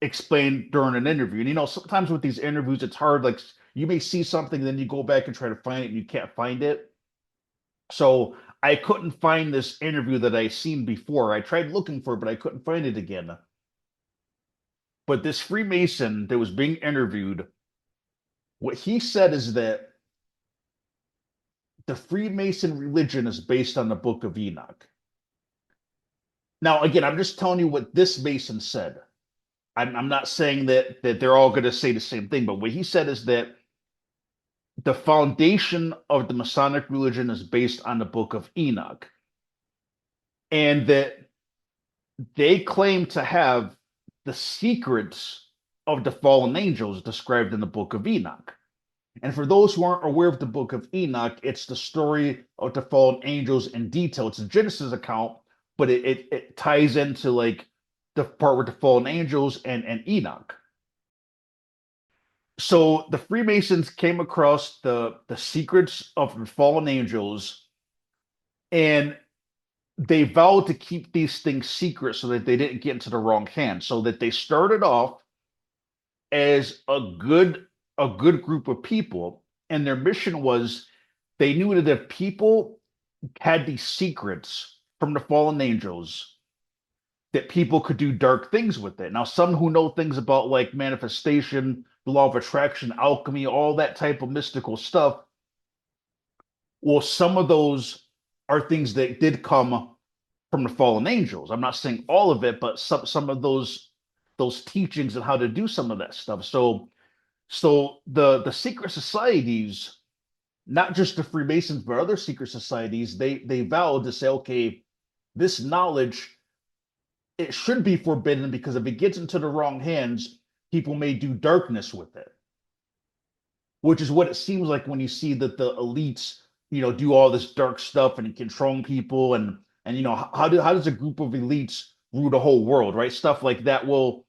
explain during an interview. And sometimes with these interviews, it's hard. Like you may see something, then you go back and try to find it, and you can't find it. So I couldn't find this interview that I seen before. I tried looking for it, but I couldn't find it again. But this Freemason that was being interviewed, what he said is that the Freemason religion is based on the Book of Enoch. Now, again, I'm just telling you what this Mason said. I'm not saying that they're all going to say the same thing, but what he said is that the foundation of the Masonic religion is based on the Book of Enoch, and that they claim to have the secrets of the fallen angels described in the Book of Enoch. And for those who aren't aware of the Book of Enoch, it's the story of the fallen angels in detail. It's a Genesis account, but it ties into like the part with the fallen angels and Enoch. So the Freemasons came across the secrets of the fallen angels, and they vowed to keep these things secret so that they didn't get into the wrong hands. So that they started off as a good group of people, and their mission was they knew that if people had these secrets from the fallen angels, that people could do dark things with it. Now, some who know things about like manifestation, the law of attraction, alchemy, all that type of mystical stuff, well, some of those are things that did come from the fallen angels. I'm not saying all of it, but some of those teachings and how to do some of that stuff. So the secret societies, not just the Freemasons, but other secret societies, they vowed to say, okay, this knowledge, it should be forbidden because if it gets into the wrong hands, people may do darkness with it. Which is what it seems like when you see that the elites, do all this dark stuff and controlling people and how does a group of elites rule the whole world, right? Stuff like that. Well,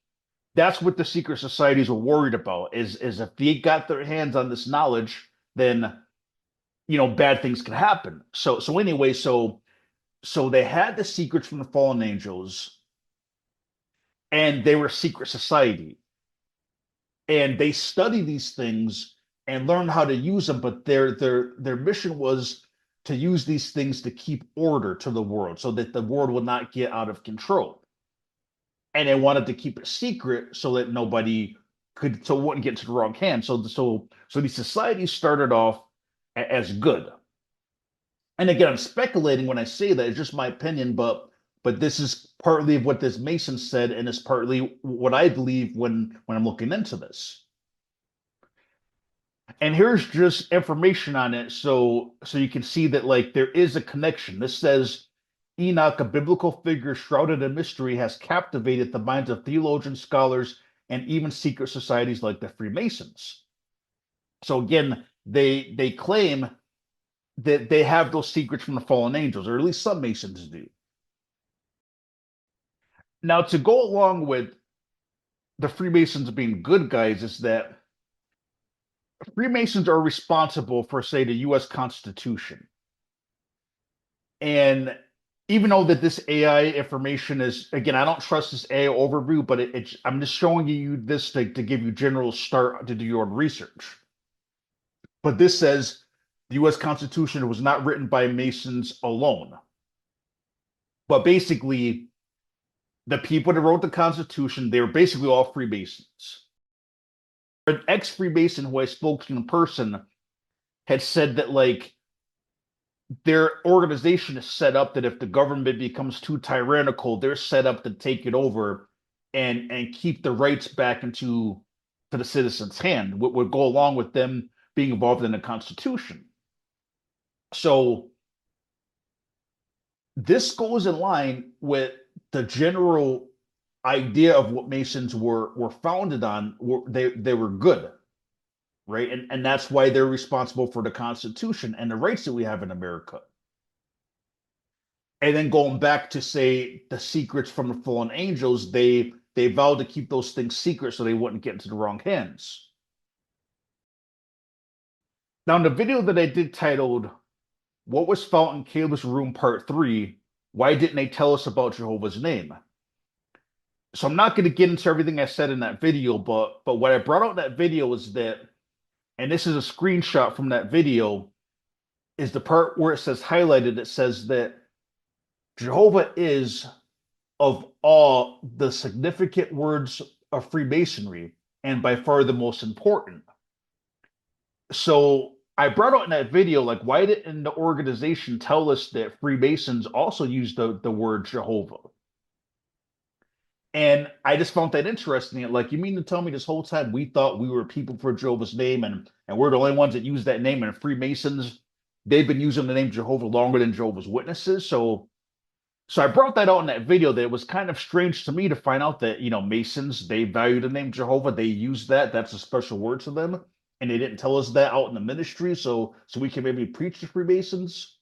that's what the secret societies are worried about is if they got their hands on this knowledge, then bad things can happen. So anyway, so they had the secrets from the fallen angels, and they were a secret society, and they study these things and learn how to use them. But their mission was to use these things to keep order to the world, so that the world will not get out of control. And they wanted to keep it secret so that nobody could, so it wouldn't get to the wrong hands. So these societies started off as good. And again, I'm speculating when I say that. It's just my opinion, but this is partly of what this Mason said, and it's partly what I believe when I'm looking into this. And here's just information on it, so you can see that like there is a connection. This says Enoch, a biblical figure shrouded in mystery, has captivated the minds of theologians, scholars, and even secret societies like the Freemasons. So again, they claim that they have those secrets from the fallen angels, or at least some Masons do. Now, to go along with the Freemasons being good guys, is that Freemasons are responsible for, say, the U.S. Constitution. And even though that this AI information is, again, I don't trust this AI overview, but I'm just showing you this to give you general start to do your own research. But this says the U.S. Constitution was not written by Masons alone. But basically, the people that wrote the Constitution, they were basically all Freemasons. An ex-Freemason who I spoke to in person had said that like their organization is set up that if the government becomes too tyrannical, they're set up to take it over and keep the rights back into to the citizens' hand. What would go along with them being involved in the Constitution. So this goes in line with the general idea of what Masons were founded on. They were good, right? And that's why they're responsible for the Constitution and the rights that we have in America. And then going back to say the secrets from the fallen angels, they vowed to keep those things secret so they wouldn't get into the wrong hands. Now, in the video that I did titled, What Was Found in Caleb's Room Part 3, Why Didn't They Tell Us About Jehovah's Name? So I'm not going to get into everything I said in that video, but what I brought out in that video is that, and this is a screenshot from that video, is the part where it says highlighted, it says that Jehovah is, of all the significant words of Freemasonry, and by far the most important. So I brought out in that video, like, why didn't the organization tell us that Freemasons also use the word Jehovah? And I just found that interesting. Like, you mean to tell me this whole time we thought we were people for Jehovah's name, and we're the only ones that use that name, and Freemasons, they've been using the name Jehovah longer than Jehovah's Witnesses. So I brought that out in that video, that it was kind of strange to me to find out that, Masons, they value the name Jehovah. They use that. That's a special word to them. And they didn't tell us that out in the ministry, so we can maybe preach to Freemasons.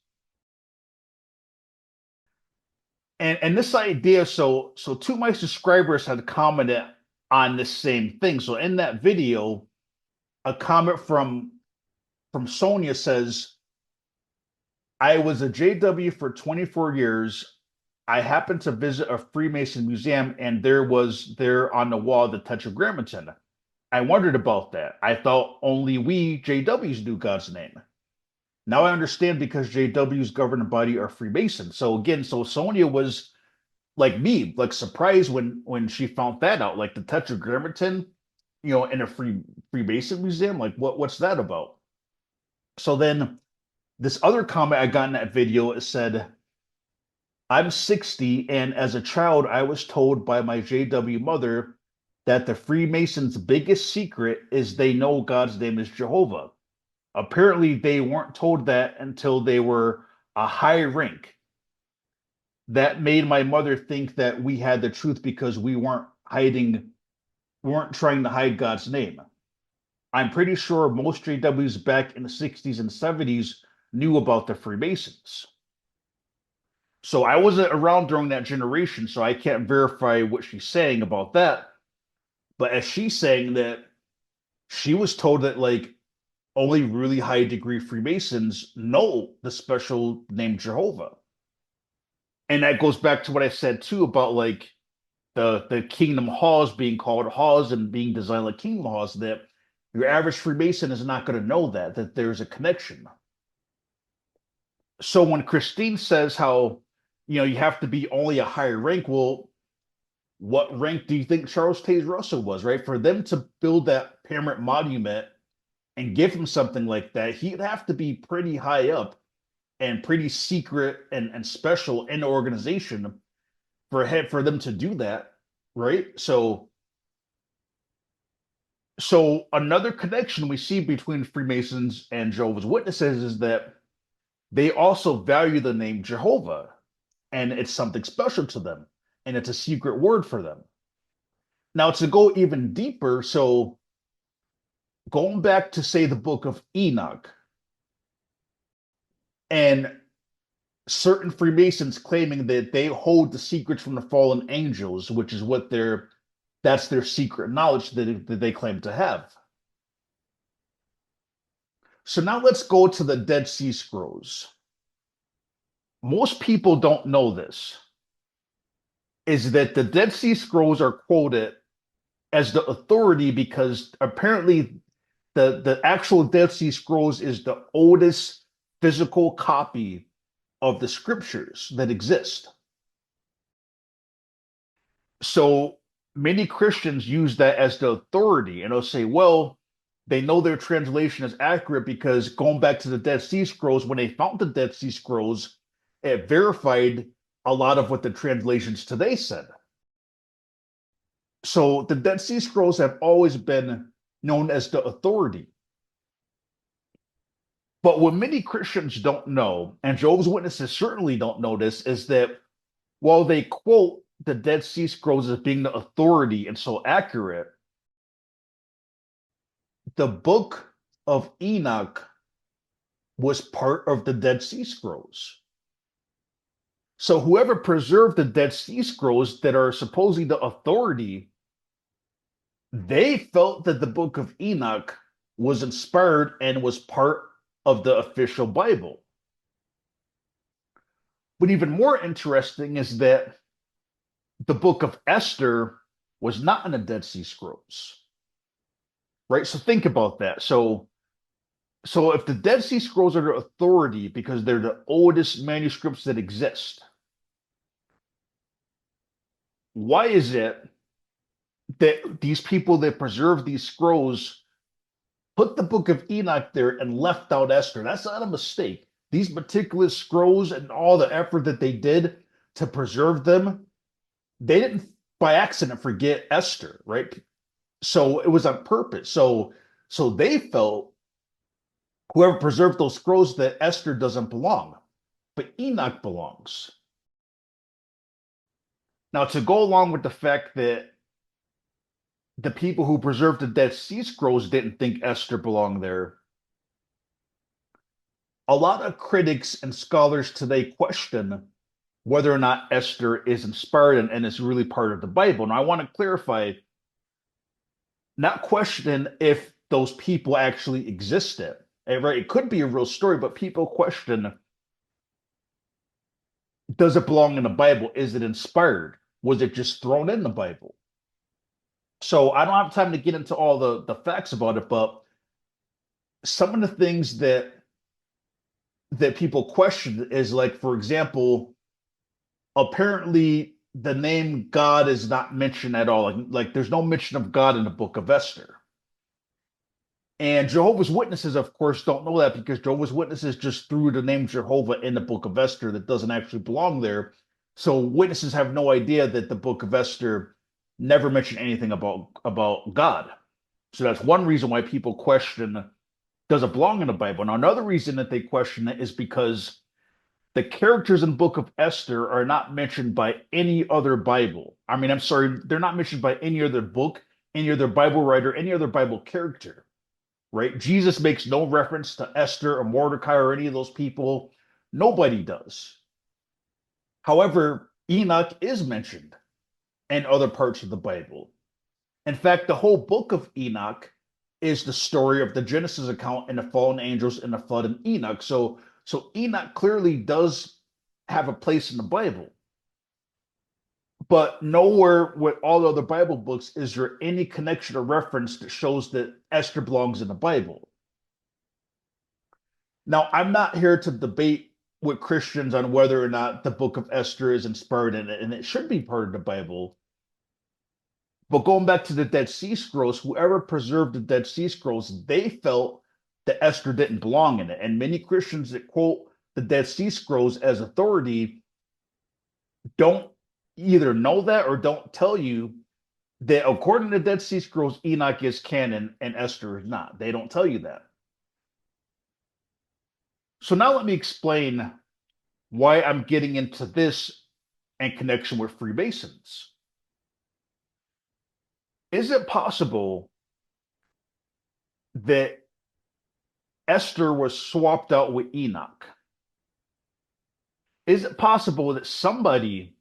And this idea, so two of my subscribers had commented on this same thing. So in that video, a comment from Sonia says, I was a JW for 24 years. I happened to visit a Freemason museum, and there on the wall the Tetragrammaton. I wondered about that. I thought only we JWs knew God's name. Now I understand, because JW's governing body are Freemasons. So again, so Sonia was like me, like surprised when she found that out, like the Tetragrammaton, in a Freemason museum. Like what's that about? So then this other comment I got in that video, it said, I'm 60, and as a child, I was told by my JW mother that the Freemasons' biggest secret is they know God's name is Jehovah. Apparently, they weren't told that until they were a high rank. That made my mother think that we had the truth because we weren't trying to hide God's name. I'm pretty sure most JWs back in the 60s and 70s knew about the Freemasons. So I wasn't around during that generation, so I can't verify what she's saying about that. But as she's saying that she was told that, like, only really high degree Freemasons know the special name Jehovah. And that goes back to what I said too about, like, the kingdom halls being called halls and being designed like kingdom halls, that your average Freemason is not going to know that there's a connection. So when Christine says how, you have to be only a higher rank, well, what rank do you think Charles Taze Russell was, right? For them to build that Paramount Monument and give him something like that, he'd have to be pretty high up and pretty secret and special in the organization for them to do that, right? So another connection we see between Freemasons and Jehovah's Witnesses is that they also value the name Jehovah, and it's something special to them, and it's a secret word for them. Now, to go even deeper, so going back to, say, the book of Enoch, and certain Freemasons claiming that they hold the secrets from the fallen angels, which is that's their secret knowledge that they claim to have. So now let's go to the Dead Sea Scrolls. Most people don't know this, is that the Dead Sea Scrolls are quoted as the authority because apparently the actual Dead Sea Scrolls is the oldest physical copy of the scriptures that exist. So many Christians use that as the authority, and they'll say, well, they know their translation is accurate because going back to the Dead Sea Scrolls, when they found the Dead Sea Scrolls, it verified a lot of what the translations today said. So the Dead Sea Scrolls have always been known as the authority. But what many Christians don't know, and Jehovah's Witnesses certainly don't know this, is that while they quote the Dead Sea Scrolls as being the authority and so accurate, the book of Enoch was part of the Dead Sea Scrolls. So whoever preserved the Dead Sea Scrolls that are supposedly the authority, they felt that the book of Enoch was inspired and was part of the official Bible. But even more interesting is that the book of Esther was not in the Dead Sea Scrolls, right? So think about that. So if the Dead Sea Scrolls are the authority because they're the oldest manuscripts that exist, why is it that these people that preserve these scrolls put the book of Enoch there and left out Esther? That's not a mistake. These meticulous scrolls and all the effort that they did to preserve them, they didn't by accident forget Esther, right? So it was on purpose. So they felt whoever preserved those scrolls that Esther doesn't belong, but Enoch belongs. Now, to go along with the fact that the people who preserved the Dead Sea Scrolls didn't think Esther belonged there, a lot of critics and scholars today question whether or not Esther is inspired and is really part of the Bible. Now, I want to clarify, not question if those people actually existed. Right? It could be a real story, but people question, does it belong in the Bible? Is it inspired? Was it just thrown in the Bible? So I don't have time to get into all the facts about it, but some of the things that people question is like, for example, apparently the name God is not mentioned at all. Like there's no mention of God in the book of Esther. And Jehovah's Witnesses, of course, don't know that because Jehovah's Witnesses just threw the name Jehovah in the book of Esther that doesn't actually belong there. So witnesses have no idea that the book of Esther never mentioned anything about God. So that's one reason why people question, does it belong in the Bible? Now, another reason that they question it is because the characters in the book of Esther are not mentioned by any other Bible. I mean, I'm sorry, they're not mentioned by any other book, any other Bible writer, any other Bible character, right? Jesus makes no reference to Esther or Mordecai or any of those people. Nobody does. However, Enoch is mentioned in other parts of the Bible. In fact, the whole book of Enoch is the story of the Genesis account and the fallen angels and the flood and Enoch. So Enoch clearly does have a place in the Bible. But nowhere with all the other Bible books is there any connection or reference that shows that Esther belongs in the Bible. Now, I'm not here to debate with Christians on whether or not the book of Esther is inspired and it should be part of the Bible. But going back to the Dead Sea Scrolls, whoever preserved the Dead Sea Scrolls, they felt that Esther didn't belong in it. And many Christians that quote the Dead Sea Scrolls as authority don't either know that or don't tell you that according to the Dead Sea Scrolls, Enoch is canon and Esther is not. They don't tell you that. So now let me explain why I'm getting into this in connection with Freemasons. Is it possible that Esther was swapped out with Enoch? Is it possible that somebody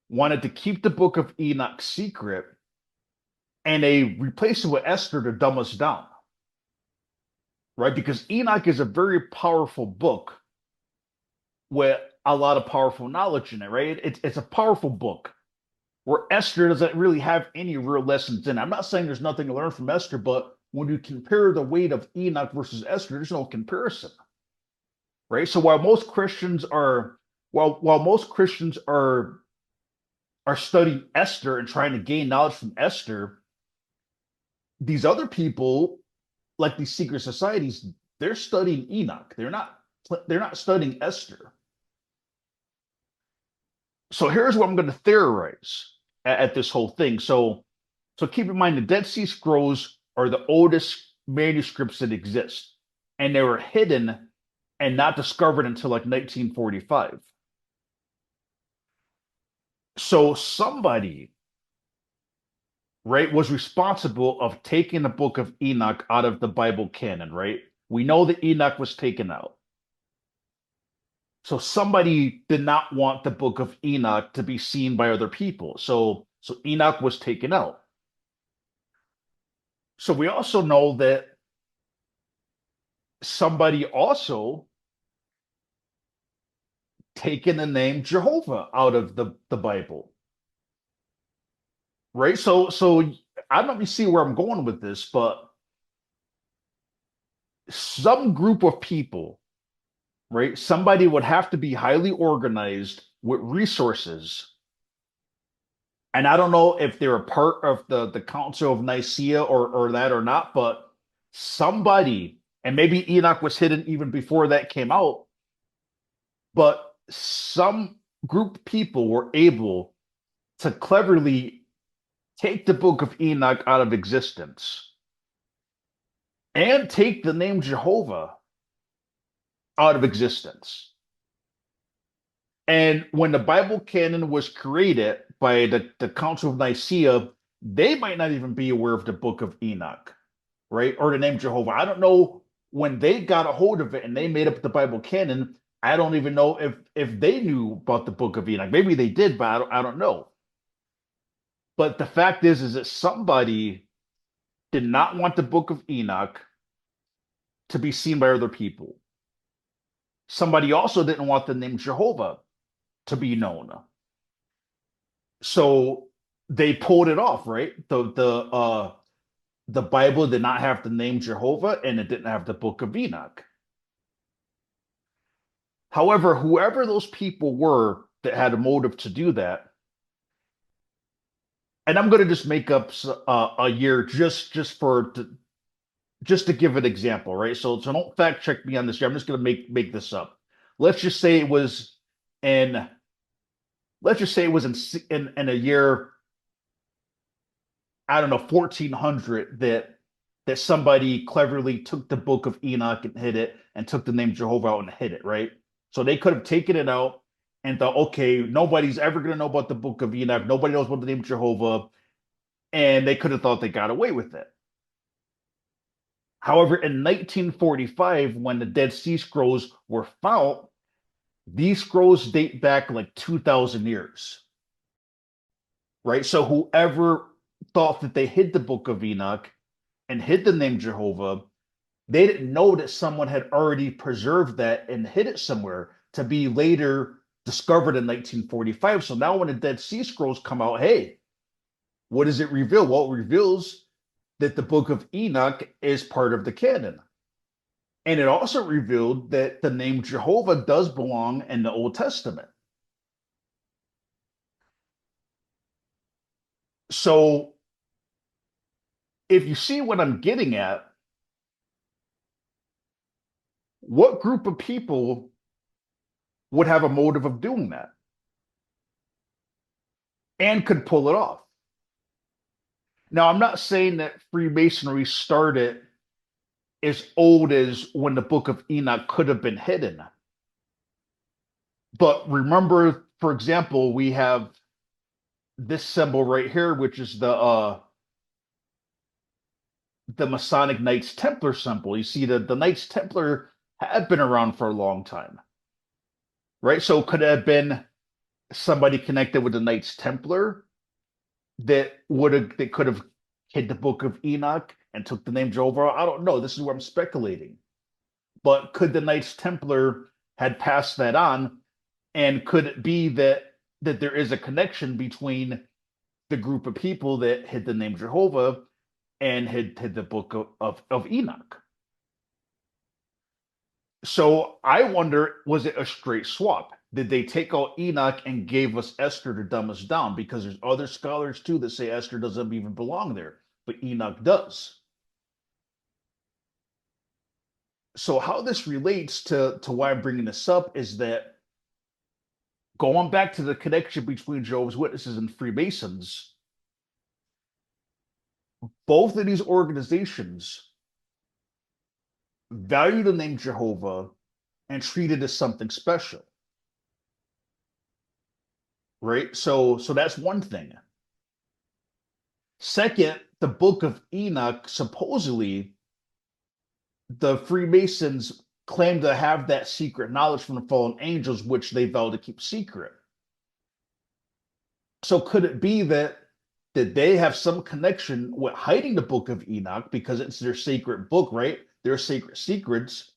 wanted to keep the book of Enoch secret and they replaced it with Esther to dumb us down? Right? Because Enoch is a very powerful book with a lot of powerful knowledge in it, right? It's a powerful book where Esther doesn't really have any real lessons in it. I'm not saying there's nothing to learn from Esther, but when you compare the weight of Enoch versus Esther, there's no comparison, right? So while most Christians are while most Christians are studying Esther and trying to gain knowledge from Esther, these other people, like these secret societies, they're studying Enoch. They're not studying Esther. So here's what I'm going to theorize at this whole thing. So keep in mind the Dead Sea Scrolls are the oldest manuscripts that exist, and they were hidden and not discovered until like 1945. So somebody, right, was responsible of taking the book of Enoch out of the Bible canon, right? We know that Enoch was taken out. So somebody did not want the book of Enoch to be seen by other people. So Enoch was taken out. So we also know that somebody also taken the name Jehovah out of the Bible, right? So I don't know if you see where I'm going with this, but some group of people, right? Somebody would have to be highly organized with resources. And I don't know if they're a part of the Council of Nicaea or that or not, but somebody, and maybe Enoch was hidden even before that came out, but some group of people were able to cleverly take the book of Enoch out of existence and take the name Jehovah out of existence. And when the Bible canon was created by the Council of Nicaea, they might not even be aware of the book of Enoch, right? Or the name Jehovah. I don't know when they got a hold of it and they made up the Bible canon. I don't even know if they knew about the book of Enoch. Maybe they did, but I don't know. But the fact is that somebody did not want the book of Enoch to be seen by other people. Somebody also didn't want the name Jehovah to be known. So they pulled it off, right? The Bible did not have the name Jehovah and it didn't have the book of Enoch. However, whoever those people were that had a motive to do that, and I'm going to just make up a year just to give an example, right? So don't fact check me on this year. I'm just going to make this up. Let's just say it was in let's just say it was in a year, I don't know, 1400 that somebody cleverly took the book of Enoch and hid it and took the name Jehovah out and hid it, right? So they could have taken it out and thought, okay, nobody's ever going to know about the book of Enoch. Nobody knows about the name Jehovah. And they could have thought they got away with it. However, in 1945, when the Dead Sea Scrolls were found, these scrolls date back like 2,000 years, right? So whoever thought that they hid the book of Enoch and hid the name Jehovah, they didn't know that someone had already preserved that and hid it somewhere to be later discovered in 1945. So now when the Dead Sea Scrolls come out, hey, what does it reveal? Well, it reveals that the book of Enoch is part of the canon. And it also revealed that the name Jehovah does belong in the Old Testament. So if you see what I'm getting at, what group of people would have a motive of doing that and could pull it off? Now, I'm not saying that Freemasonry started as old as when the book of Enoch could have been hidden. But remember, for example, we have this symbol right here, which is the Masonic Knights Templar symbol. You see, the Knights Templar have been around for a long time, right? So could it have been somebody connected with the Knights Templar that could have hid the Book of Enoch and took the name Jehovah? I don't know. This is where I'm speculating. But could the Knights Templar had passed that on, and could it be that there is a connection between the group of people that hid the name Jehovah and hid the book of Enoch? So I wonder, was it a straight swap? Did they take out Enoch and gave us Esther to dumb us down? Because there's other scholars too that say Esther doesn't even belong there, but Enoch does. So how this relates to why I'm bringing this up is that going back to the connection between Jehovah's Witnesses and Freemasons, both of these organizations value the name Jehovah and treat it as something special, right? So that's one thing. Second, the book of Enoch, supposedly the Freemasons claim to have that secret knowledge from the fallen angels, which they vow to keep secret. So could it be that they have some connection with hiding the book of Enoch because it's their sacred book, right? Their sacred secrets,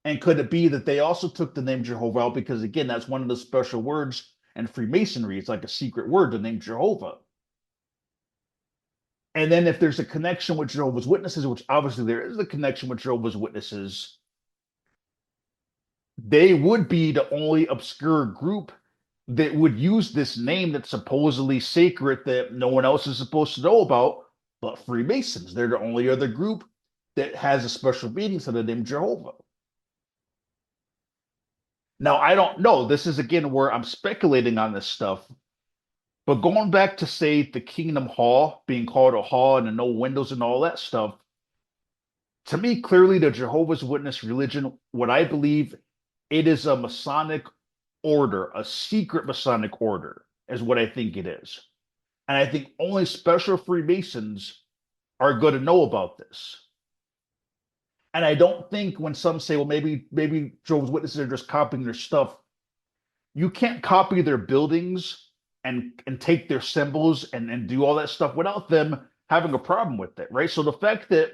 And could it be that they also took the name Jehovah out because, again, that's one of the special words in Freemasonry? It's like a secret word, the name Jehovah. And then if there's a connection with Jehovah's Witnesses, which obviously there is a connection with Jehovah's Witnesses, they would be the only obscure group that would use this name that's supposedly sacred that no one else is supposed to know about, but Freemasons. They're the only other group that has a special meaning to the name Jehovah. Now, I don't know. This is again where I'm speculating on this stuff. But going back to say the Kingdom Hall being called a hall and the no windows and all that stuff, to me, clearly the Jehovah's Witness religion, what I believe, it is a Masonic order, a secret Masonic order, is what I think it is. And I think only special Freemasons are going to know about this. And I don't think when some say, well, maybe Jehovah's Witnesses are just copying their stuff, you can't copy their buildings and take their symbols and do all that stuff without them having a problem with it, right? So the fact that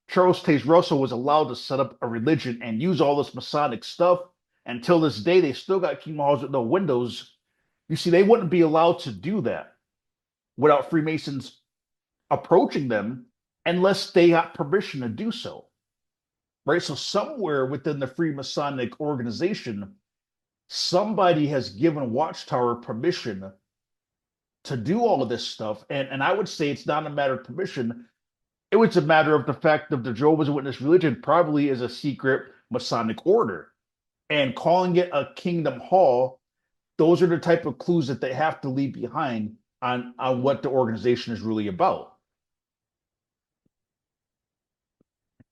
Charles Taze Russell was allowed to set up a religion and use all this Masonic stuff until this day, they still got Kingdom Halls with no windows. You see, they wouldn't be allowed to do that without Freemasons approaching them unless they got permission to do so, right? So somewhere within the Freemasonic organization, somebody has given Watchtower permission to do all of this stuff. And I would say it's not a matter of permission. It was a matter of the fact that the Jehovah's Witness religion probably is a secret Masonic order. And calling it a Kingdom Hall, those are the type of clues that they have to leave behind on what the organization is really about.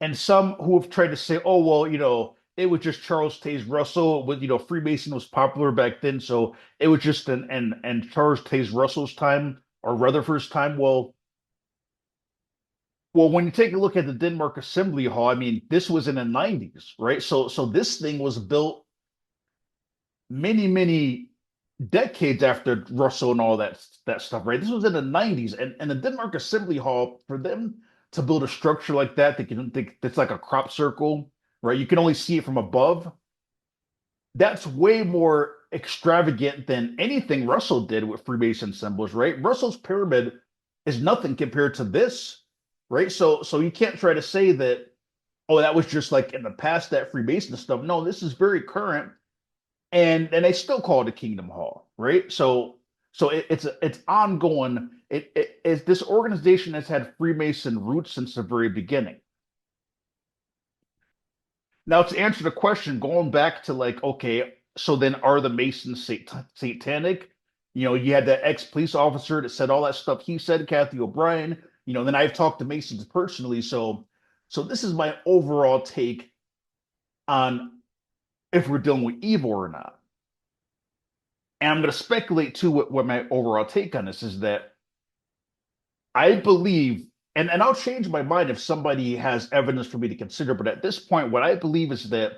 And some who have tried to say, oh, well, it was just Charles Taze Russell. With Freemason was popular back then, so it was just and Charles Taze Russell's time or Rutherford's time. Well, when you take a look at the Denmark Assembly Hall, I mean, this was in the 90s, right? So this thing was built many decades after Russell and all that stuff, right? This was in the 90s, and the Denmark Assembly Hall, for them to build a structure like that, they can think that's like a crop circle, right? You can only see it from above. That's way more extravagant than anything Russell did with Freemason symbols, right? Russell's pyramid is nothing compared to this, right? So you can't try to say that, oh, that was just like in the past, that Freemason stuff. No, this is very current, and they still call it a Kingdom Hall, right? So it's ongoing. This organization has had Freemason roots since the very beginning. Now, to answer the question, going back to like, okay, so then are the Masons satanic? You had that ex-police officer that said all that stuff he said, Kathy O'Brien. Then I've talked to Masons personally, so this is my overall take on if we're dealing with evil or not. And I'm going to speculate too what my overall take on this is that I believe, and I'll change my mind if somebody has evidence for me to consider, but at this point, what I believe is that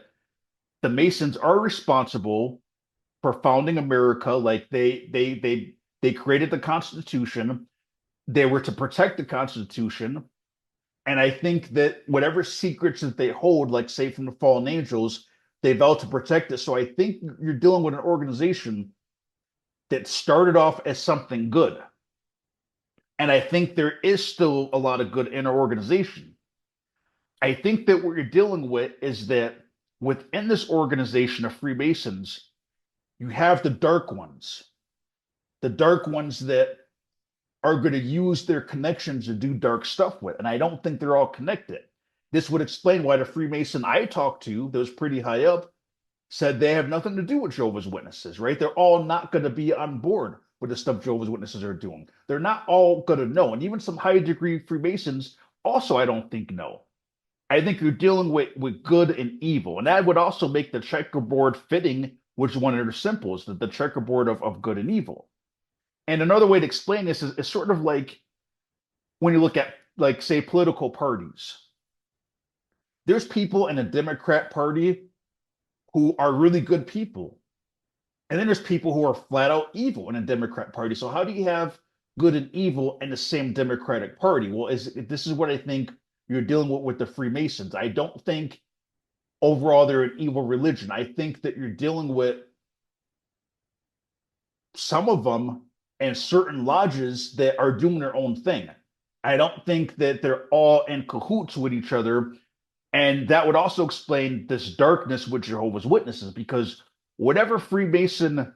the Masons are responsible for founding America. Like they created the Constitution. They were to protect the Constitution. And I think that whatever secrets that they hold, like say from the fallen angels, they vowed to protect it. So I think you're dealing with an organization that started off as something good. And I think there is still a lot of good in our organization. I think that what you're dealing with is that within this organization of Freemasons, you have the dark ones that are going to use their connections to do dark stuff with. And I don't think they're all connected. This would explain why the Freemason I talked to, that was pretty high up, said they have nothing to do with Jehovah's Witnesses, right? They're all not going to be on board with the stuff Jehovah's Witnesses are doing. They're not all going to know. And even some high degree Freemasons also, I don't think, know. I think you're dealing with good and evil. And that would also make the checkerboard fitting, which is one of their symbols, the checkerboard of good and evil. And another way to explain this is sort of like when you look at, like, say, political parties. There's people in the Democrat Party who are really good people. And then there's people who are flat out evil in a Democrat Party. So how do you have good and evil in the same Democratic Party? Well, this is what I think you're dealing with the Freemasons. I don't think overall they're an evil religion. I think that you're dealing with some of them and certain lodges that are doing their own thing. I don't think that they're all in cahoots with each other. And that would also explain this darkness with Jehovah's Witnesses, because whatever Freemason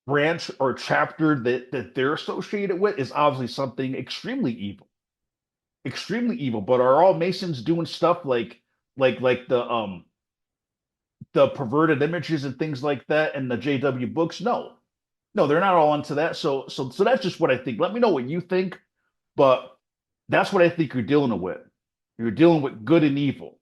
branch or chapter that they're associated with is obviously something extremely evil, extremely evil. But are all Masons doing stuff like the perverted images and things like that in the JW books? No, no, they're not all into that. So that's just what I think. Let me know what you think, but that's what I think you're dealing with. You're dealing with good and evil.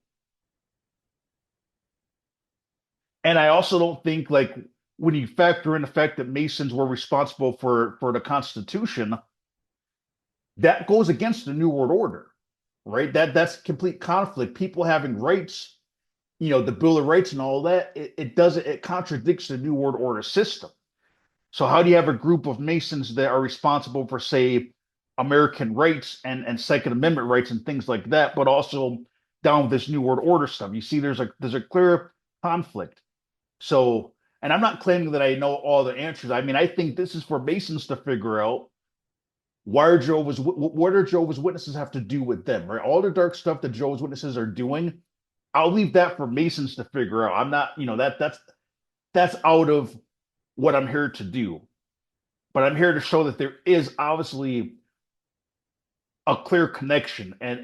And I also don't think, like, when you factor in the fact that Masons were responsible for the Constitution, that goes against the New World Order, right? That's complete conflict. People having rights, the Bill of Rights and all that, it doesn't, it contradicts the New World Order system. So how do you have a group of Masons that are responsible for, say, American rights and Second Amendment rights and things like that, but also down with this New World Order stuff? You see, there's a clear conflict. So, and I'm not claiming that I know all the answers. I mean, I think this is for Masons to figure out what are Jehovah's Witnesses have to do with them, right? All the dark stuff that Jehovah's Witnesses are doing, I'll leave that for Masons to figure out. I'm not, that's out of what I'm here to do. But I'm here to show that there is obviously a clear connection, and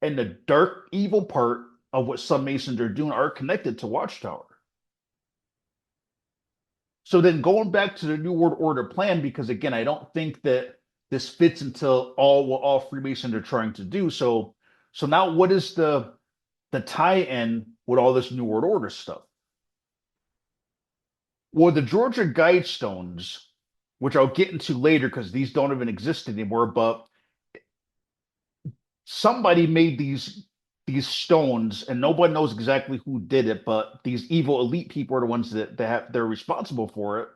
the dark evil part of what some Masons are doing are connected to Watchtower. So then going back to the New World Order plan, because again, I don't think that this fits into all what all Freemasons are trying to do. So now what is the tie-in with all this New World Order stuff? Well, the Georgia Guidestones, which I'll get into later because these don't even exist anymore, but somebody made these stones, and nobody knows exactly who did it, but these evil elite people are the ones they're responsible for it.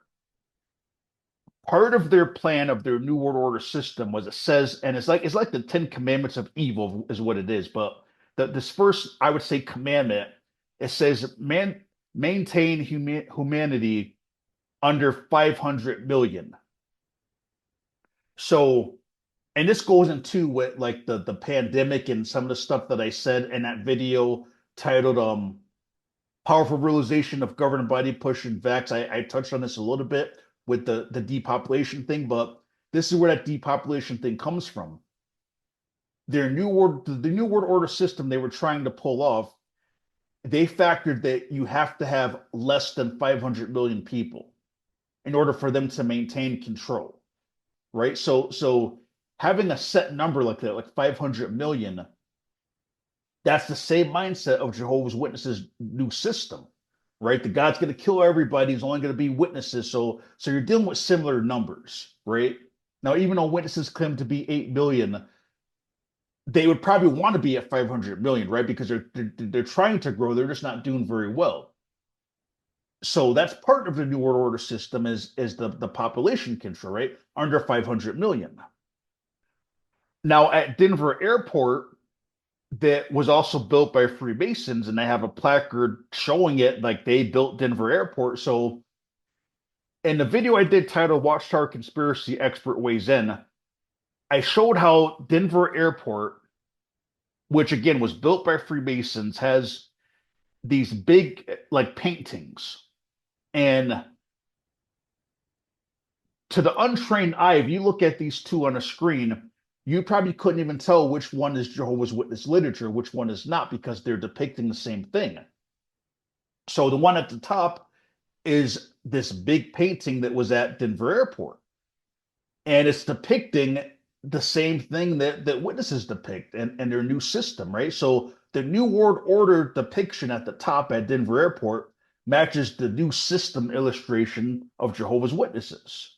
Part of their plan of their New World Order system was, it says, and it's like the Ten Commandments of evil is what it is. But this first, I would say, commandment, it says, man, maintain humanity under 500 million. So, and this goes into what, like, the pandemic and some of the stuff that I said in that video titled Powerful Realization of Governing Body Pushing Vax. I touched on this a little bit with the depopulation thing, but this is where that depopulation thing comes from. The New World Order system they were trying to pull off, they factored that you have to have less than 500 million people in order for them to maintain control, right? So having a set number like that, like 500 million, that's the same mindset of Jehovah's Witnesses' new system, right? The God's going to kill everybody. There's only going to be witnesses. So you're dealing with similar numbers, right? Now, even though witnesses claim to be 8 million, they would probably want to be at 500 million, right? Because they're trying to grow. They're just not doing very well. So that's part of the New World Order system is the population control, right? Under 500 million. Now at Denver Airport, that was also built by Freemasons, and they have a placard showing it, like they built Denver Airport. So in the video I did titled Watchtower Conspiracy Expert Weighs In, I showed how Denver Airport, which again was built by Freemasons, has these big, like, paintings. And to the untrained eye, if you look at these two on a screen, you probably couldn't even tell which one is Jehovah's Witness literature, which one is not, because they're depicting the same thing. So the one at the top is this big painting that was at Denver Airport, and it's depicting the same thing that witnesses depict and their new system, right? So the New World Order depiction at the top at Denver Airport matches the new system illustration of Jehovah's Witnesses.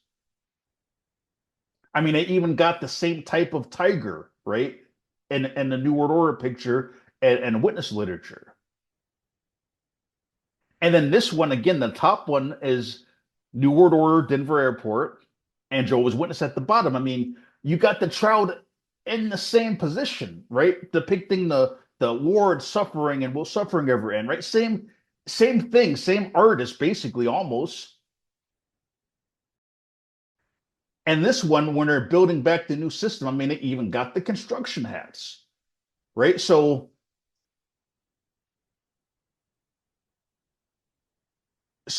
I mean, they even got the same type of tiger, right? In the New World Order picture and witness literature. And then this one, again, the top one is New World Order, Denver Airport, and Jehovah's Witness at the bottom. I mean, you got the child in the same position, right? Depicting the war and suffering and will suffering ever end, right? Same thing, same artist, basically almost. And this one, when they're building back the new system, I mean, it even got the construction hats, right? So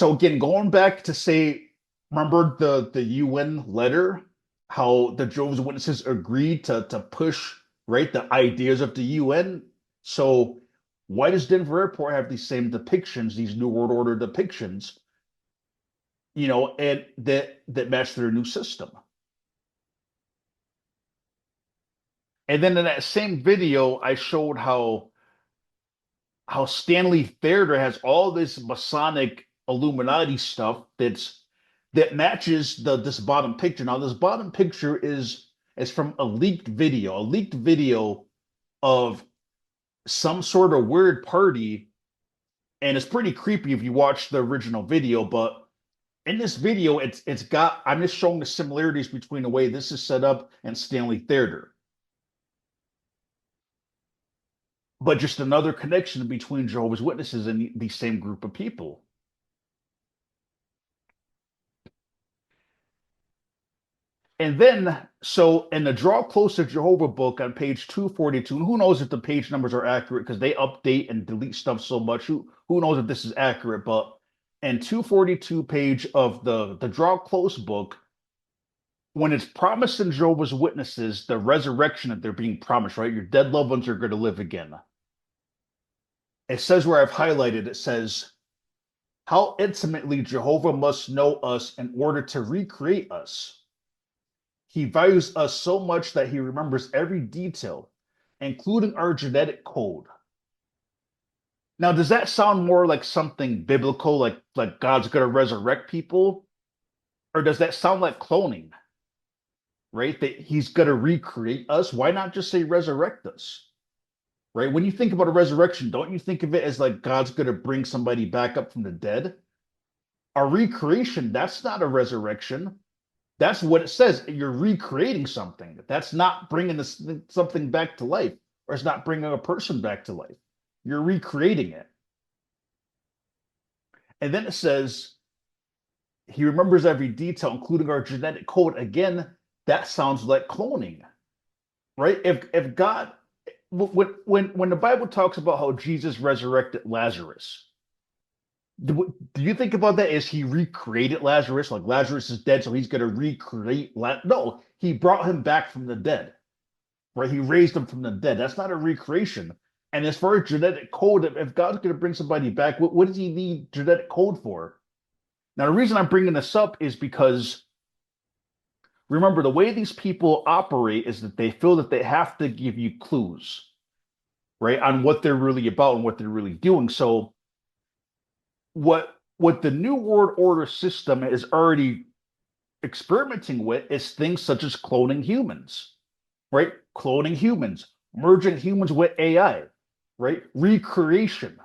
again, going back to say, remember the UN letter, how the Jehovah's Witnesses agreed to push, right, the ideas of the UN. So why does Denver Airport have these same depictions, these New World Order depictions, and that match their new system? And then in that same video, I showed how Stanley Theater has all this Masonic Illuminati stuff that matches this bottom picture. Now, this bottom picture is from a leaked video of some sort of weird party, and it's pretty creepy if you watch the original video. But in this video, it's got I'm just showing the similarities between the way this is set up and Stanley Theater. But just another connection between Jehovah's Witnesses and the same group of people. And then, so in the Draw Close to Jehovah book on page 242, and who knows if the page numbers are accurate because they update and delete stuff so much. Who knows if this is accurate? But in 242 page of the Draw Close book, when it's promised in Jehovah's Witnesses, the resurrection that they're being promised, right? Your dead loved ones are going to live again. It says where I've highlighted, it says, how intimately Jehovah must know us in order to recreate us. He values us so much that he remembers every detail, including our genetic code. Now, does that sound more like something biblical, like God's going to resurrect people? Or does that sound like cloning, right? That he's going to recreate us? Why not just say resurrect us? Right? When you think about a resurrection, don't you think of it as like God's going to bring somebody back up from the dead? A recreation, that's not a resurrection. That's what it says. You're recreating something. That's not bringing something back to life, or it's not bringing a person back to life. You're recreating it. And then it says, he remembers every detail, including our genetic code. Again, that sounds like cloning, right? If God, when the Bible talks about how Jesus resurrected Lazarus, do you think about that as he recreated Lazarus? Like Lazarus is dead, so he's going to recreate. No, he brought him back from the dead, right? He raised him from the dead. That's not a recreation. And as far as genetic code, if God's going to bring somebody back, what does he need genetic code for? Now, the reason I'm bringing this up is because remember, the way these people operate is that they feel that they have to give you clues, right, on what they're really about and what they're really doing. So what the New World Order system is already experimenting with is things such as cloning humans, right? Cloning humans, merging humans with AI, right? Recreation,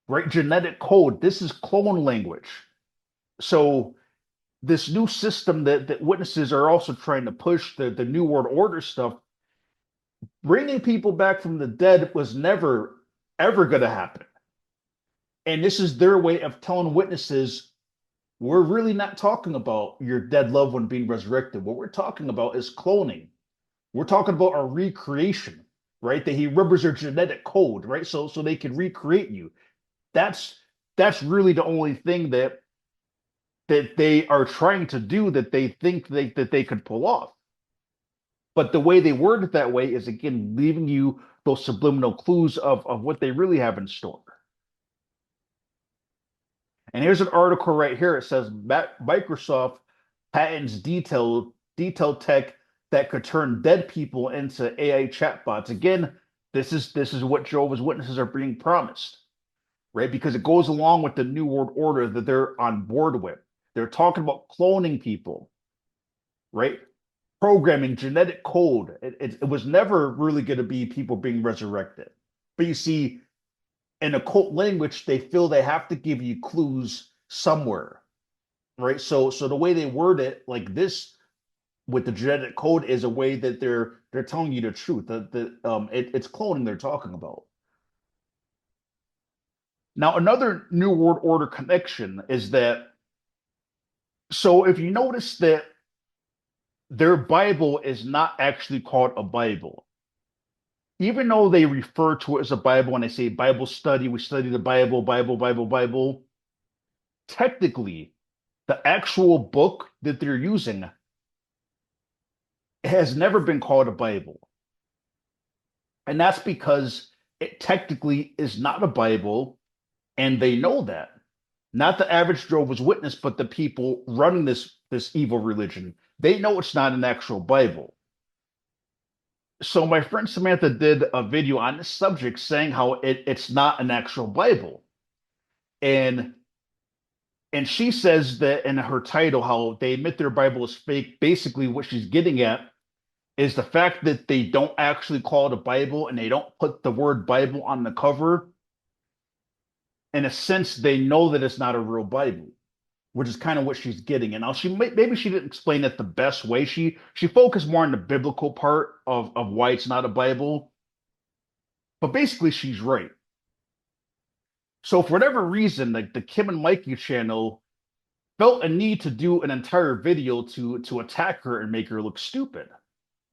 right? Genetic code. This is clone language. So this new system that witnesses are also trying to push, the New World Order stuff, bringing people back from the dead was never, ever going to happen. And this is their way of telling witnesses, we're really not talking about your dead loved one being resurrected. What we're talking about is cloning. We're talking about a recreation, right? That he remembers their genetic code, right? So they can recreate you. That's that's really the only thing that they are trying to do that they think that they could pull off. But the way they word it that way is again leaving you those subliminal clues of what they really have in store. And here's an article right here. It says Microsoft patents detail tech that could turn dead people into AI chatbots. Again, this is what Jehovah's Witnesses are being promised, right? Because it goes along with the New World Order that they're on board with. They're talking about cloning people, right? Programming, genetic code. It was never really going to be people being resurrected. But you see, in occult language, they feel they have to give you clues somewhere, right? So the way they word it like this with the genetic code is a way that they're telling you the truth. It's cloning they're talking about. Now, another New World Order connection is that, so if you notice that their Bible is not actually called a Bible, even though they refer to it as a Bible and they say Bible study, we study the Bible, Bible, Bible, Bible, technically, the actual book that they're using has never been called a Bible. And that's because it technically is not a Bible, and they know that. Not the average Jehovah's Witness, but the people running this evil religion. They know it's not an actual Bible. So my friend Samantha did a video on this subject saying how it's not an actual Bible. And and she says that in her title, how they admit their Bible is fake. Basically, what she's getting at is the fact that they don't actually call it a Bible and they don't put the word Bible on the cover. In a sense, they know that it's not a real Bible, which is kind of what she's getting. And now maybe she didn't explain it the best way. She focused more on the biblical part of why it's not a Bible, but basically she's right. So for whatever reason, like the Kim and Mikey channel felt a need to do an entire video to attack her and make her look stupid,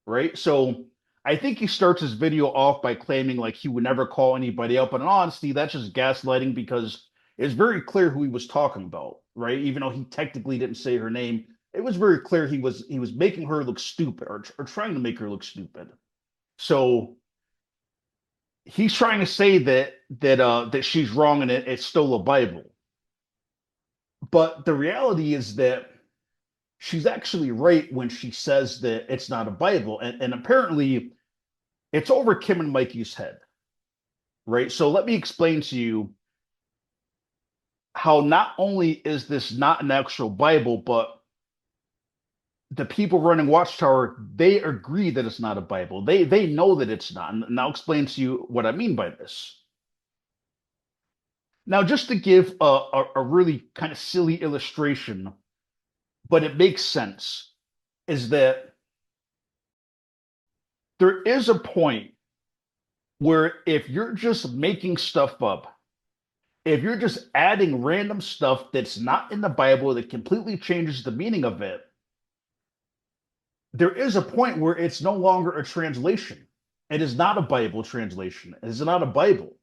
right? So I think he starts his video off by claiming like he would never call anybody out, but in honesty, that's just gaslighting because it's very clear who he was talking about, right? Even though he technically didn't say her name, it was very clear he was making her look stupid or trying to make her look stupid. So he's trying to say that she's wrong and it's still a Bible. But the reality is that she's actually right when she says that it's not a Bible. And apparently it's over Kim and Mikey's head, right? So let me explain to you how not only is this not an actual Bible, but the people running Watchtower, they agree that it's not a Bible. They know that it's not. And I'll explain to you what I mean by this. Now, just to give a really kind of silly illustration, but it makes sense, is that there is a point where if you're just making stuff up, if you're just adding random stuff that's not in the Bible that completely changes the meaning of it, there is a point where it's no longer a translation. It is not a Bible translation. It is not a Bible,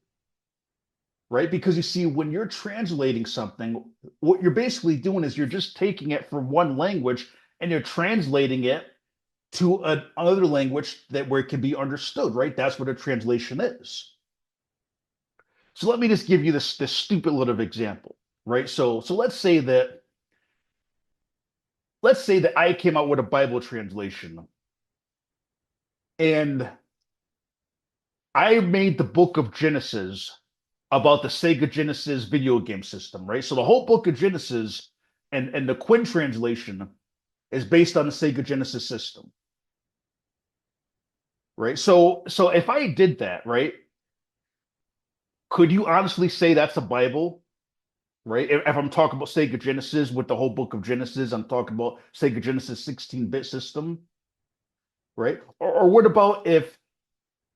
right? Because you see, when you're translating something, what you're basically doing is you're just taking it from one language and you're translating it to another language that where it can be understood, right? That's what a translation is. So let me just give you this stupid little example, right? So let's say that I came out with a Bible translation and I made the book of Genesis about the Sega Genesis video game system, right? So the whole book of Genesis and the Quinn translation is based on the Sega Genesis system, right? So if I did that, right, could you honestly say that's a Bible, right? If I'm talking about Sega Genesis with the whole book of Genesis, I'm talking about Sega Genesis 16-bit system, right? Or what about if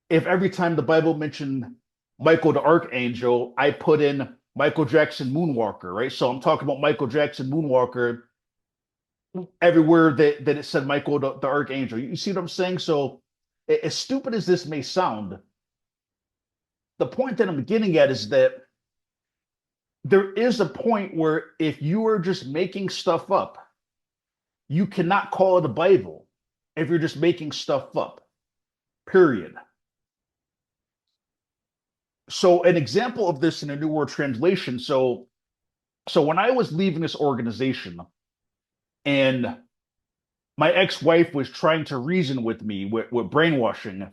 every time the Bible mentioned Michael the Archangel, I put in Michael Jackson Moonwalker, right? So I'm talking about Michael Jackson Moonwalker everywhere that it said Michael the Archangel. You see what I'm saying? So as stupid as this may sound, the point that I'm getting at is that there is a point where if you are just making stuff up, you cannot call it a Bible if you're just making stuff up, period. So an example of this in a New World Translation. So when I was leaving this organization and my ex-wife was trying to reason with me with brainwashing,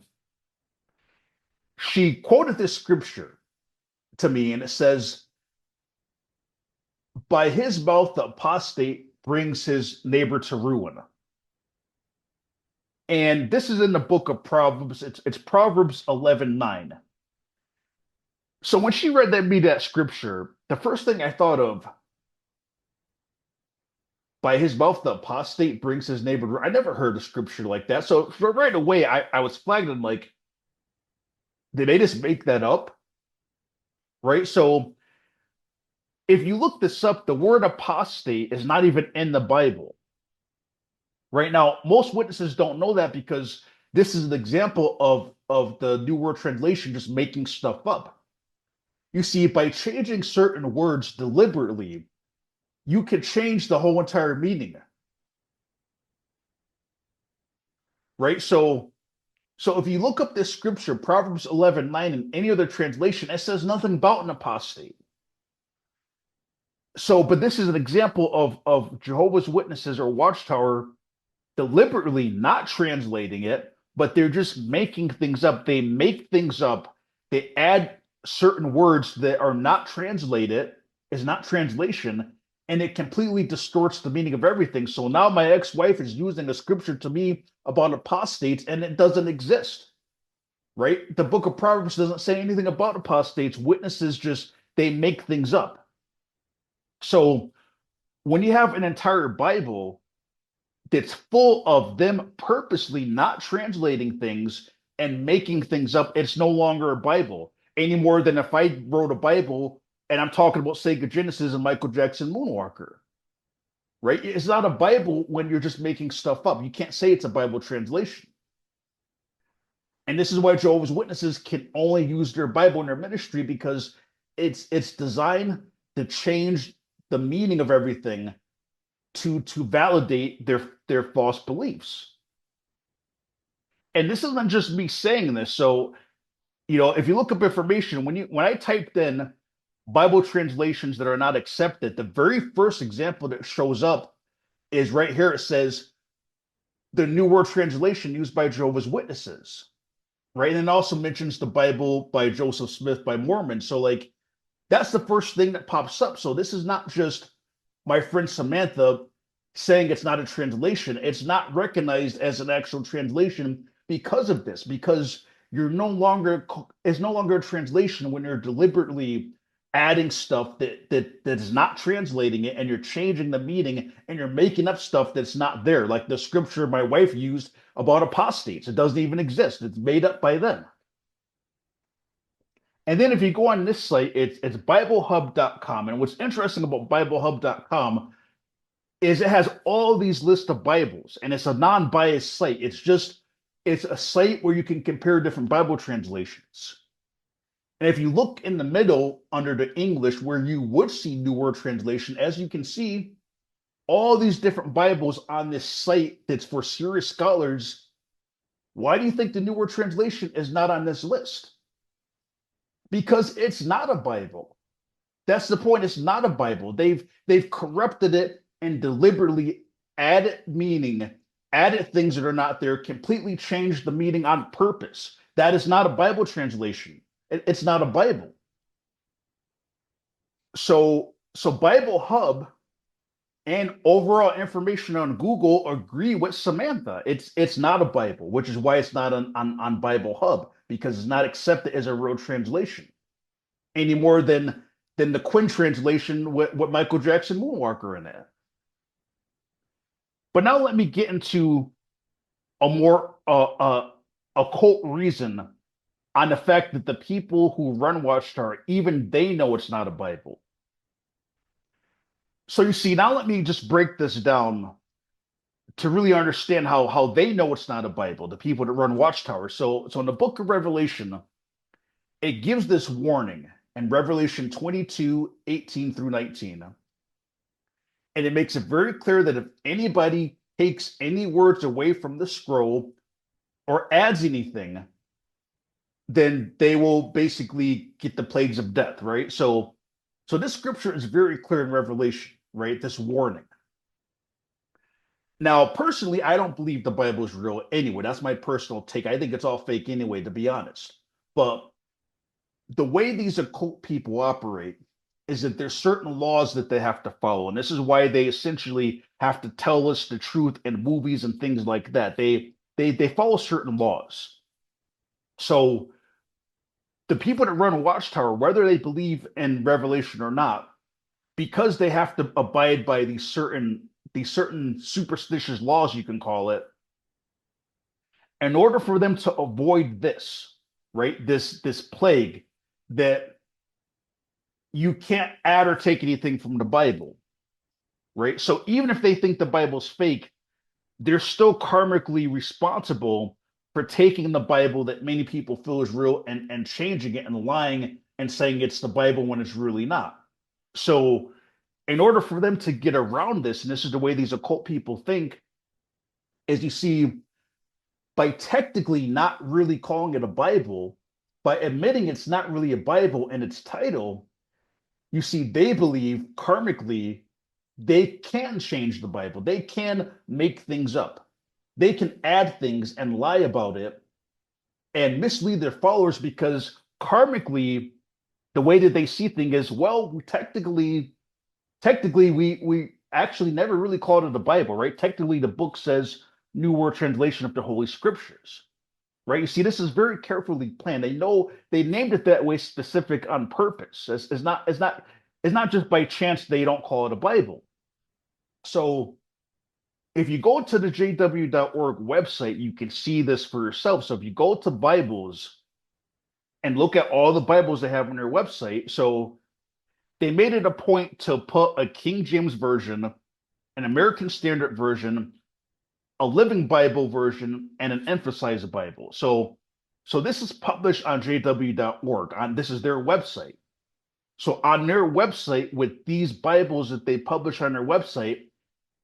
she quoted this scripture to me and it says, by his mouth the apostate brings his neighbor to ruin. And this is in the book of Proverbs. It's Proverbs 11:9. So when she read that scripture, the first thing I thought of, by his mouth the apostate brings his neighbor. I never heard a scripture like that. So right away I was flagged and like, did they just make that up? Right? So If you look this up, the word apostate is not even in the Bible. Right now, most witnesses don't know that because this is an example of the New World Translation just making stuff up. You see, by changing certain words deliberately, you can change the whole entire meaning, right? So if you look up this scripture, Proverbs 11:9, in any other translation, it says nothing about an apostate. So, but this is an example of Jehovah's Witnesses or Watchtower deliberately not translating it, but they're just making things up. They make things up. They add certain words that are not translated, is not translation, and it completely distorts the meaning of everything. So now my ex-wife is using a scripture to me about apostates, and it doesn't exist, right? The book of Proverbs doesn't say anything about apostates. Witnesses just they make things up. So when you have an entire Bible that's full of them purposely not translating things and making things up, it's no longer a Bible any more than if I wrote a Bible and I'm talking about Sega Genesis and Michael Jackson Moonwalker, right? It's not a Bible when you're just making stuff up. You can't say it's a Bible translation. And this is why Jehovah's Witnesses can only use their Bible in their ministry because it's designed to change the meaning of everything to validate their false beliefs. And this isn't just me saying this. So, if you look up information, when I typed in Bible translations that are not accepted, the very first example that shows up is right here. It says the New World Translation used by Jehovah's Witnesses, right? And it also mentions the Bible by Joseph Smith by Mormons. So, like, that's the first thing that pops up. So this is not just my friend Samantha saying it's not a translation. It's not recognized as an actual translation because of this, because you're no longer it's no longer a translation when you're deliberately adding stuff that is not translating it, and you're changing the meaning, and you're making up stuff that's not there, like the scripture my wife used about apostates. It doesn't even exist. It's made up by them. And then if you go on this site, it's BibleHub.com. And what's interesting about BibleHub.com is it has all these lists of Bibles, and it's a non-biased site. It's a site where you can compare different Bible translations. And if you look in the middle under the English where you would see New World Translation, as you can see, all these different Bibles on this site that's for serious scholars. Why do you think the New World Translation is not on this list? Because it's not a Bible. That's the point. It's not a Bible. They've corrupted it and deliberately added meaning, added things that are not there, completely changed the meaning on purpose. That is not a Bible translation. It's not a Bible. So Bible Hub and overall information on Google agree with Samantha. It's not a Bible, which is why it's not on Bible Hub, because it's not accepted as a real translation any more than the Quinn translation with Michael Jackson Moonwalker in it. But now let me get into a more occult reason on the fact that the people who run Watchtower, even they know it's not a Bible. So you see, now let me just break this down to really understand how they know it's not a Bible, the people that run Watchtower. So in the book of Revelation, it gives this warning in Revelation 22:18 through 19. And it makes it very clear that if anybody takes any words away from the scroll or adds anything, then they will basically get the plagues of death, right? So this scripture is very clear in Revelation, right? This warning. Now, personally, I don't believe the Bible is real anyway. That's my personal take. I think it's all fake anyway, to be honest. But the way these occult people operate is that there's certain laws that they have to follow. And this is why they essentially have to tell us the truth in movies and things like that. They follow certain laws. So the people that run Watchtower, whether they believe in Revelation or not, because they have to abide by these certain superstitious laws, you can call it, in order for them to avoid this, right? This plague that you can't add or take anything from the Bible, right? So even if they think the Bible's fake, they're still karmically responsible for taking the Bible that many people feel is real and changing it and lying and saying it's the Bible when it's really not. So, in order for them to get around this, and this is the way these occult people think, is you see, by technically not really calling it a Bible, by admitting it's not really a Bible in its title, you see, they believe karmically they can change the Bible. They can make things up. They can add things and lie about it and mislead their followers because karmically, the way that they see things is, well, technically we actually never really called it the Bible, right? Technically, the book says New World Translation of the Holy Scriptures, right? You see, this is very carefully planned. They know they named it that way specific on purpose. It's not just by chance they don't call it a Bible. So if you go to the jw.org website, you can see this for yourself. So if you go to Bibles and look at all the Bibles they have on their website, so they made it a point to put a King James version, an American Standard version, a Living Bible version, and an Emphasized Bible. So this is published on jw.org. This is their website. So on their website, with these Bibles that they publish on their website,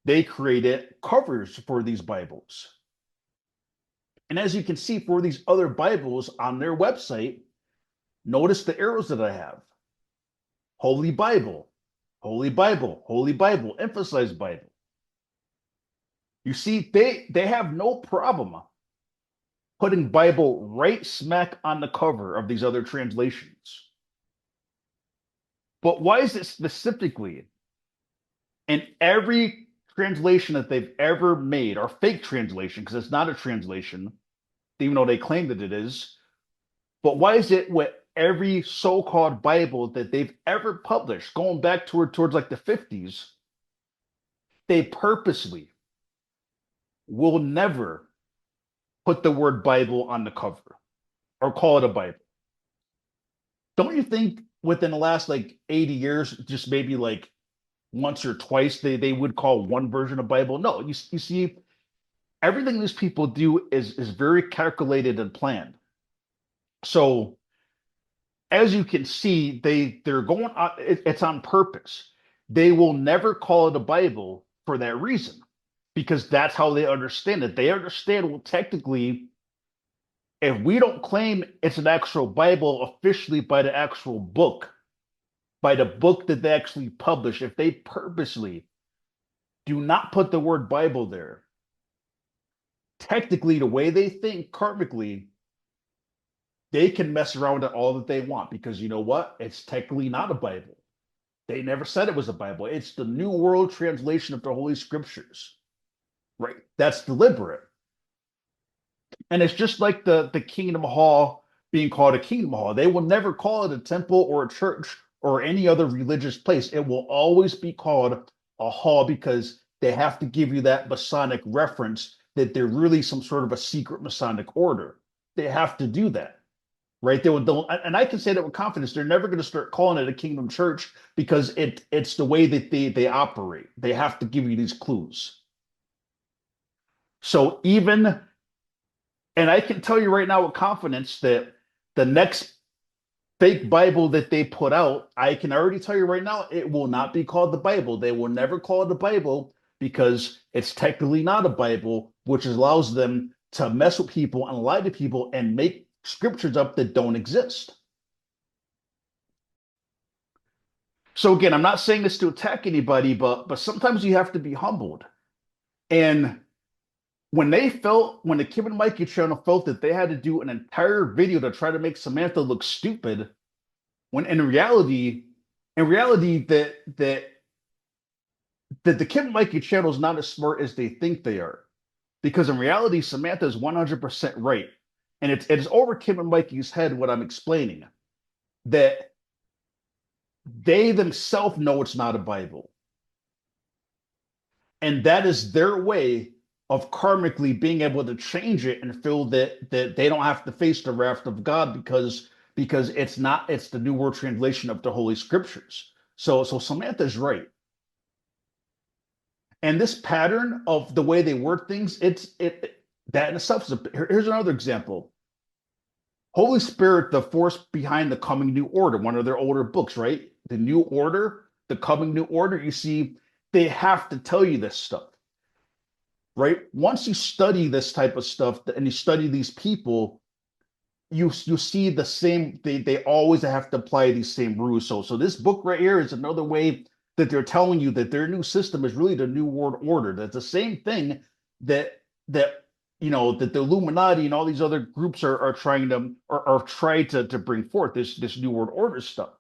they created covers for these Bibles. And as you can see for these other Bibles on their website, notice the arrows that I have. Holy Bible, Holy Bible, Holy Bible, Emphasized Bible. You see, they have no problem putting Bible right smack on the cover of these other translations. But why is it specifically in every translation that they've ever made, or fake translation, because it's not a translation, even though they claim that it is, but why is it with every so-called Bible that they've ever published, going back towards like the 50s, they purposely will never put the word Bible on the cover or call it a Bible? Don't you think within the last like 80 years, just maybe like once or twice they would call one version of Bible? No, you see, everything these people do is very calculated and planned. So as you can see, they're going on, it's on purpose. They will never call it a Bible for that reason, because that's how they understand it. They understand, well, technically, if we don't claim it's an actual Bible officially by the actual book, by the book that they actually publish, if they purposely do not put the word Bible there, technically, the way they think karmically, they can mess around with it all that they want, because you know what? It's technically not a Bible. They never said it was a Bible. It's the New World Translation of the Holy Scriptures, right? That's deliberate. And it's just like the Kingdom Hall being called a Kingdom Hall. They will never call it a temple or a church or any other religious place. It will always be called a hall, because they have to give you that Masonic reference that they're really some sort of a secret Masonic order. They have to do that, right? And I can say that with confidence. They're never going to start calling it a Kingdom Church, because it's the way that they operate. They have to give you these clues. So even, and I can tell you right now with confidence that the next fake Bible that they put out, I can already tell you right now, it will not be called the Bible. They will never call it the Bible, because it's technically not a Bible, which allows them to mess with people and lie to people and make scriptures up that don't exist. So again, I'm not saying this to attack anybody, but sometimes you have to be humbled. And when the Kim and Mikey channel felt that they had to do an entire video to try to make Samantha look stupid, when in reality that the Kim and Mikey channel is not as smart as they think they are, because in reality Samantha is 100% right, and it is over Kim and Mikey's head what I'm explaining, that they themselves know it's not a Bible, and that is their way of karmically being able to change it and feel that they don't have to face the wrath of God, because it's the New World Translation of the Holy Scriptures. So Samantha's right. And this pattern of the way they word things, that in itself is here's another example. Holy Spirit, the force behind the coming new order, one of their older books, right? The new order, the coming new order. You see, they have to tell you this stuff, right? Once you study this type of stuff and you study these people, you see the same. They always have to apply these same rules. So this book right here is another way that they're telling you that their new system is really the new world order. That's the same thing that that the Illuminati and all these other groups are trying to are trying to bring forth this new world order stuff,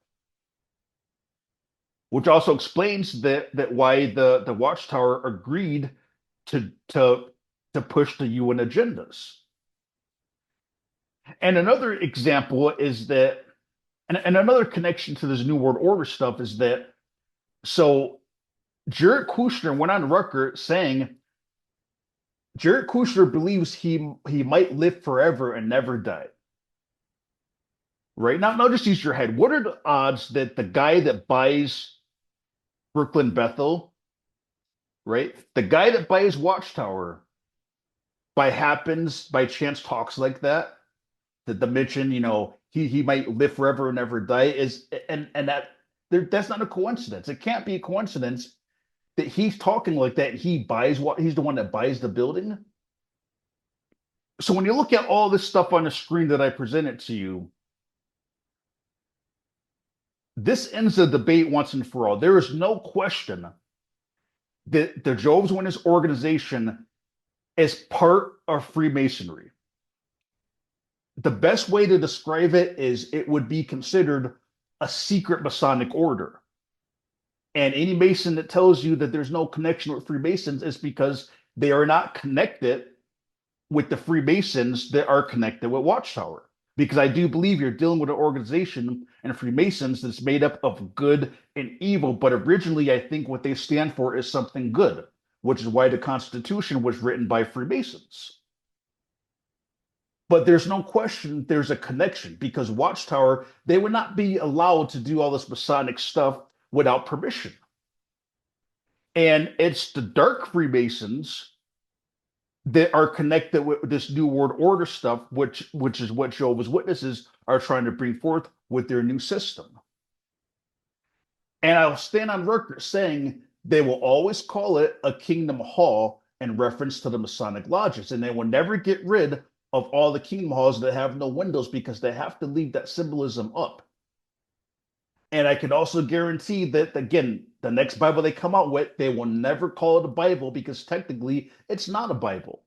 which also explains that why the Watchtower agreed to push the UN agendas. And another example is that, and another connection to this new world order stuff is that so Jared Kushner went on record saying Jared Kushner believes he might live forever and never die. Right now, just use your head. What are the odds that the guy that buys Brooklyn Bethel, right? The guy that buys Watchtower by chance talks like that, that the mention, he might live forever and never die is and that's not a coincidence. It can't be a coincidence that he's talking like that and he's the one that buys the building. So when you look at all this stuff on the screen that I presented to you, this ends the debate once and for all. There is no question that the Jehovah's Witness organization is part of Freemasonry. The best way to describe it is it would be considered a secret Masonic order. And any Mason that tells you that there's no connection with Freemasons is because they are not connected with the Freemasons that are connected with Watchtower. Because I do believe you're dealing with an organization and Freemasons that's made up of good and evil. But originally, I think what they stand for is something good, which is why the Constitution was written by Freemasons. But there's no question there's a connection because Watchtower, they would not be allowed to do all this Masonic stuff without permission. And it's the dark Freemasons that are connected with this New World Order stuff, which is what Jehovah's Witnesses are trying to bring forth with their new system. And I'll stand on record saying they will always call it a Kingdom Hall in reference to the Masonic lodges, and they will never get rid of all the Kingdom Halls that have no windows because they have to leave that symbolism up. And I can also guarantee that, again, the next Bible they come out with, they will never call it a Bible because technically it's not a Bible,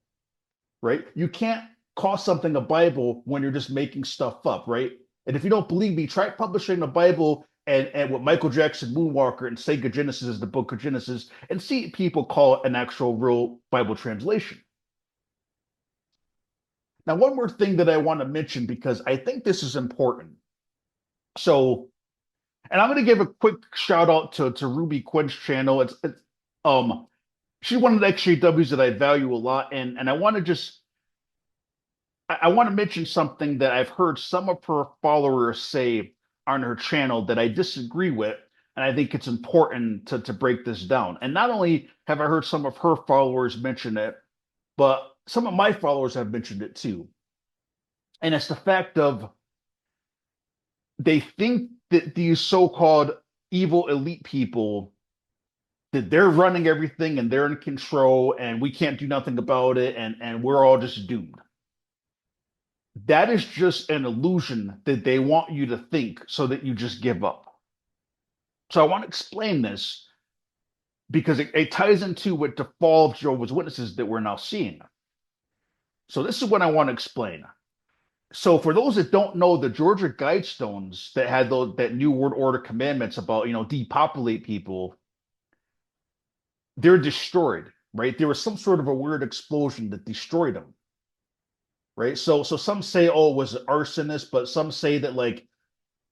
right? You can't call something a Bible when you're just making stuff up, right? And if you don't believe me, try publishing a Bible and with Michael Jackson Moonwalker and Sega Genesis is the book of Genesis and see people call it an actual real Bible translation. Now, one more thing that I want to mention because I think this is important. So, and I'm going to give a quick shout out to Ruby Quinn's channel. She's one of the XJWs that I value a lot, and I want to I want to mention something that I've heard some of her followers say on her channel that I disagree with, and I think it's important to break this down. And not only have I heard some of her followers mention it, but some of my followers have mentioned it too. And it's the fact of they think that these so-called evil elite people that they're running everything and they're in control and we can't do nothing about it and we're all just doomed. That is just an illusion that they want you to think so that you just give up. So I want to explain this because it ties into with the fall of Jehovah's Witnesses that we're now seeing. So this is what I want to explain. So for those that don't know, the Georgia Guidestones that had that New World Order commandments about, depopulate people, they're destroyed, right? There was some sort of a weird explosion that destroyed them, right? So some say, oh, it was an arsonist, but some say that like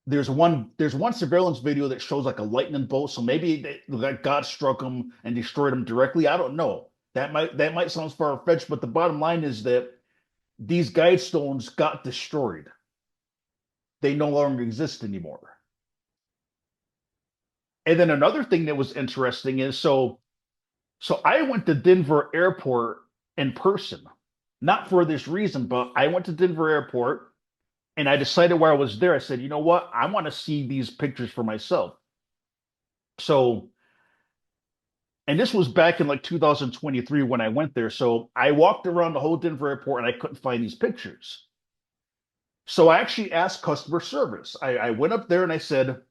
there's one surveillance video that shows like a lightning bolt. So maybe God struck them and destroyed them directly. I don't know. That might sound far-fetched, but the bottom line is that these Guidestones got destroyed. they no longer exist anymore. And then another thing that was interesting is so I went to Denver Airport in person, not for this reason, but I went to Denver Airport and I decided while I was there, I said, you know what? I want to see these pictures for myself. So, and this was back in like 2023 when I went there. So I walked around the whole Denver airport and I couldn't find these pictures. So I actually asked customer service. I went up there and I said,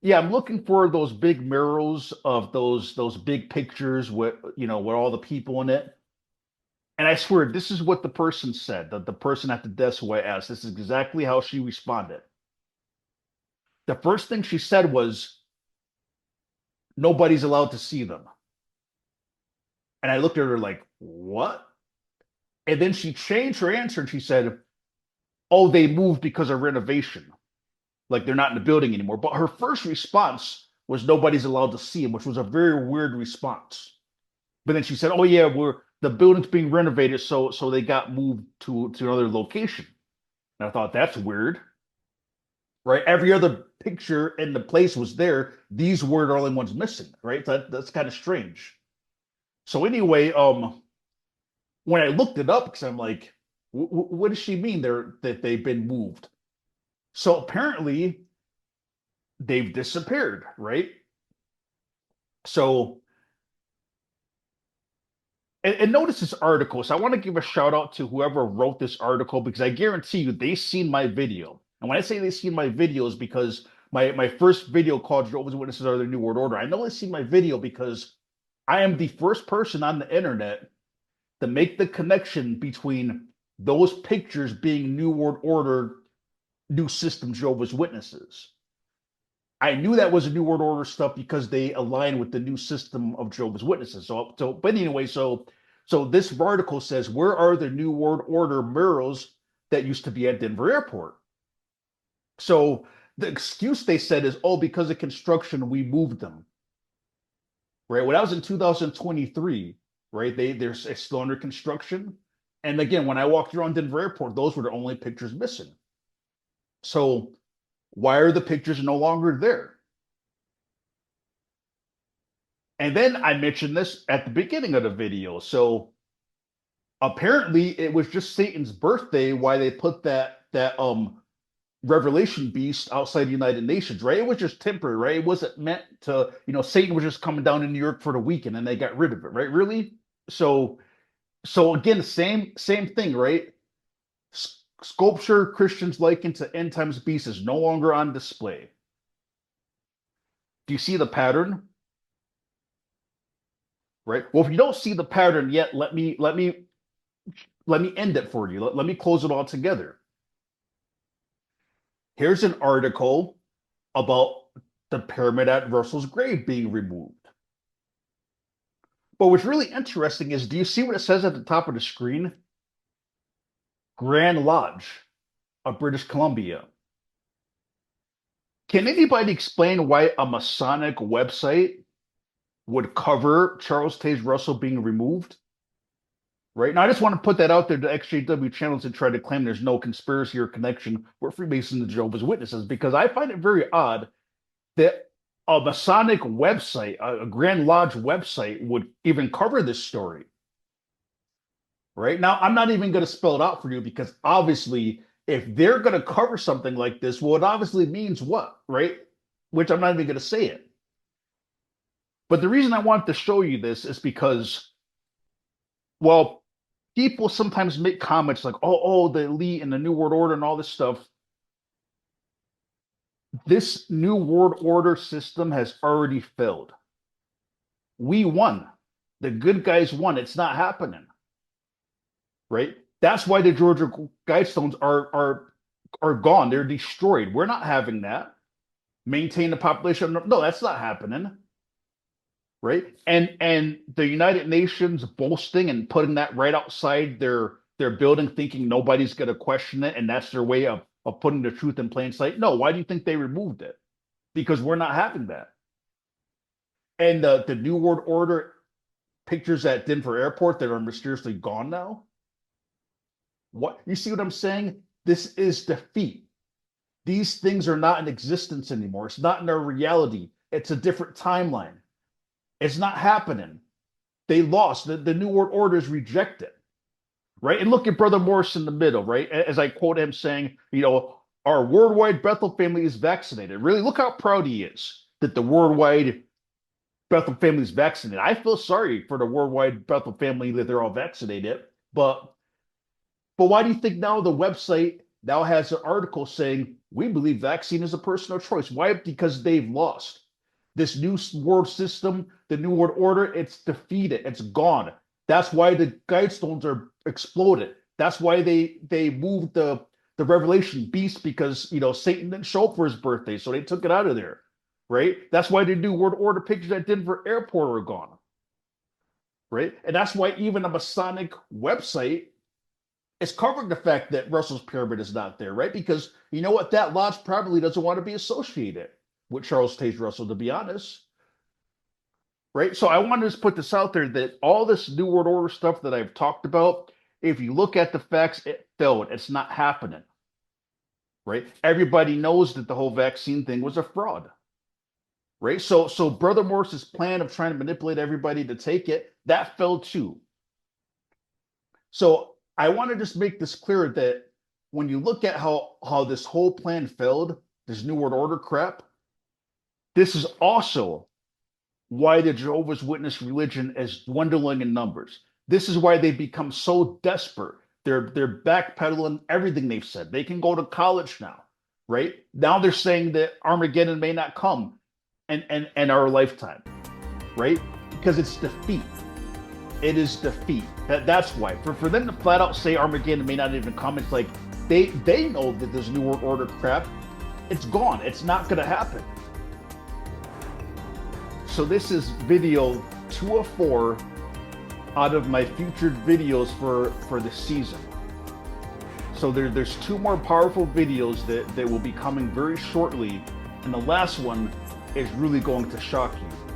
yeah, I'm looking for those big murals of those big pictures with with all the people in it. And I swear, this is what the person said, the person at the desk who I asked. This is exactly how she responded. The first thing she said was, nobody's allowed to see them. And I looked at her like, what? And then she changed her answer and she said, oh, they moved because of renovation. Like they're not in the building anymore. But her first response was nobody's allowed to see them, which was a very weird response. But then she said, oh yeah, the building's being renovated, so they got moved to another location. And I thought that's weird. Right? Every other picture in the place was there. These were the only ones missing, right? That's kind of strange. So anyway, when I looked it up, because I'm like, what does she mean that they've been moved? So apparently they've disappeared, right? So and notice this article. So I want to give a shout out to whoever wrote this article because I guarantee you they seen my video. And when I say they seen my videos, because my first video called Jehovah's Witnesses Are the New World Order, I know they seen my video because I am the first person on the internet to make the connection between those pictures being New World Order, New System Jehovah's Witnesses. I knew that was a New World Order stuff because they align with the new system of Jehovah's Witnesses. But anyway, so this article says, where are the New World Order murals that used to be at Denver Airport? So the excuse they said is, oh, because of construction, we moved them. Right? When I was in 2023, right? They're still under construction. And again, when I walked around Denver Airport, those were the only pictures missing. So why are the pictures no longer there? And then I mentioned this at the beginning of the video. So apparently it was just Satan's birthday why they put that Revelation beast outside the United Nations, right? It was just temporary, right? It wasn't meant to, Satan was just coming down to New York for the weekend and they got rid of it, right? Really? So again, same thing, right? Sculpture Christians likened to end times beast is no longer on display. Do you see the pattern? Right. Well, if you don't see the pattern yet, let me end it for you. Let me close it all together. Here's an article about the pyramid at Russell's grave being removed. But what's really interesting is, do you see what it says at the top of the screen? Grand Lodge of British Columbia. Can anybody explain why a Masonic website would cover Charles Taze Russell being removed? Right now, I just want to put that out there to XJW channels and try to claim there's no conspiracy or connection with Freemasons and Jehovah's Witnesses, because I find it very odd that a Masonic website, a Grand Lodge website, would even cover this story. Right now, I'm not even going to spell it out for you because obviously, if they're going to cover something like this, well, it obviously means what, right? Which I'm not even going to say it. But the reason I want to show you this is because, well, people sometimes make comments like, oh, the elite and the New World Order and all this stuff. This New World Order system has already failed. We won. The good guys won. It's not happening. Right? That's why the Georgia Guidestones are gone. They're destroyed. We're not having that. Maintain the population. No, that's not happening. Right? And the United Nations boasting and putting that right outside their building, thinking nobody's going to question it, and that's their way of putting the truth in plain sight. No, why do you think they removed it? Because we're not having that. And the New World Order pictures at Denver Airport that are mysteriously gone now. What, you see what I'm saying? This is defeat. These things are not in existence anymore. It's not in our reality. It's a different timeline. It's not happening. They lost. The New World Order is rejected, right? And look at Brother Morris in the middle, right? As I quote him saying, our worldwide Bethel family is vaccinated. Really, look how proud he is that the worldwide Bethel family is vaccinated. I feel sorry for the worldwide Bethel family that they're all vaccinated, but why do you think now the website now has an article saying we believe vaccine is a personal choice? Why? Because they've lost. This new world system, the new world order, it's defeated. It's gone. That's why the guidestones are exploded. That's why they moved the Revelation beast, because Satan didn't show up for his birthday, so they took it out of there. Right? That's why the new world order pictures at Denver airport are gone. Right? And that's why even a Masonic website is covering the fact that Russell's pyramid is not there, right? Because you know what? That lodge probably doesn't want to be associated with Charles Taze Russell, to be honest. Right? So I want to just put this out there that all this New World Order stuff that I've talked about, if you look at the facts, it failed. It's not happening. Right? Everybody knows that the whole vaccine thing was a fraud. Right? So Brother Morris's plan of trying to manipulate everybody to take it, that fell too. So I want to just make this clear that when you look at how this whole plan failed, this New World Order crap, this is also why the Jehovah's Witness religion is dwindling in numbers. This is why they've become so desperate. They're backpedaling everything they've said. They can go to college now, right? Now they're saying that Armageddon may not come in our lifetime, right? Because it's defeat. It is defeat. That's why. For them to flat out say Armageddon may not even come, it's like they know that this New World Order crap, it's gone. It's not going to happen. So this is video 2 of 4 out of my featured videos for the season. So there's 2 more powerful videos that will be coming very shortly, and the last one is really going to shock you.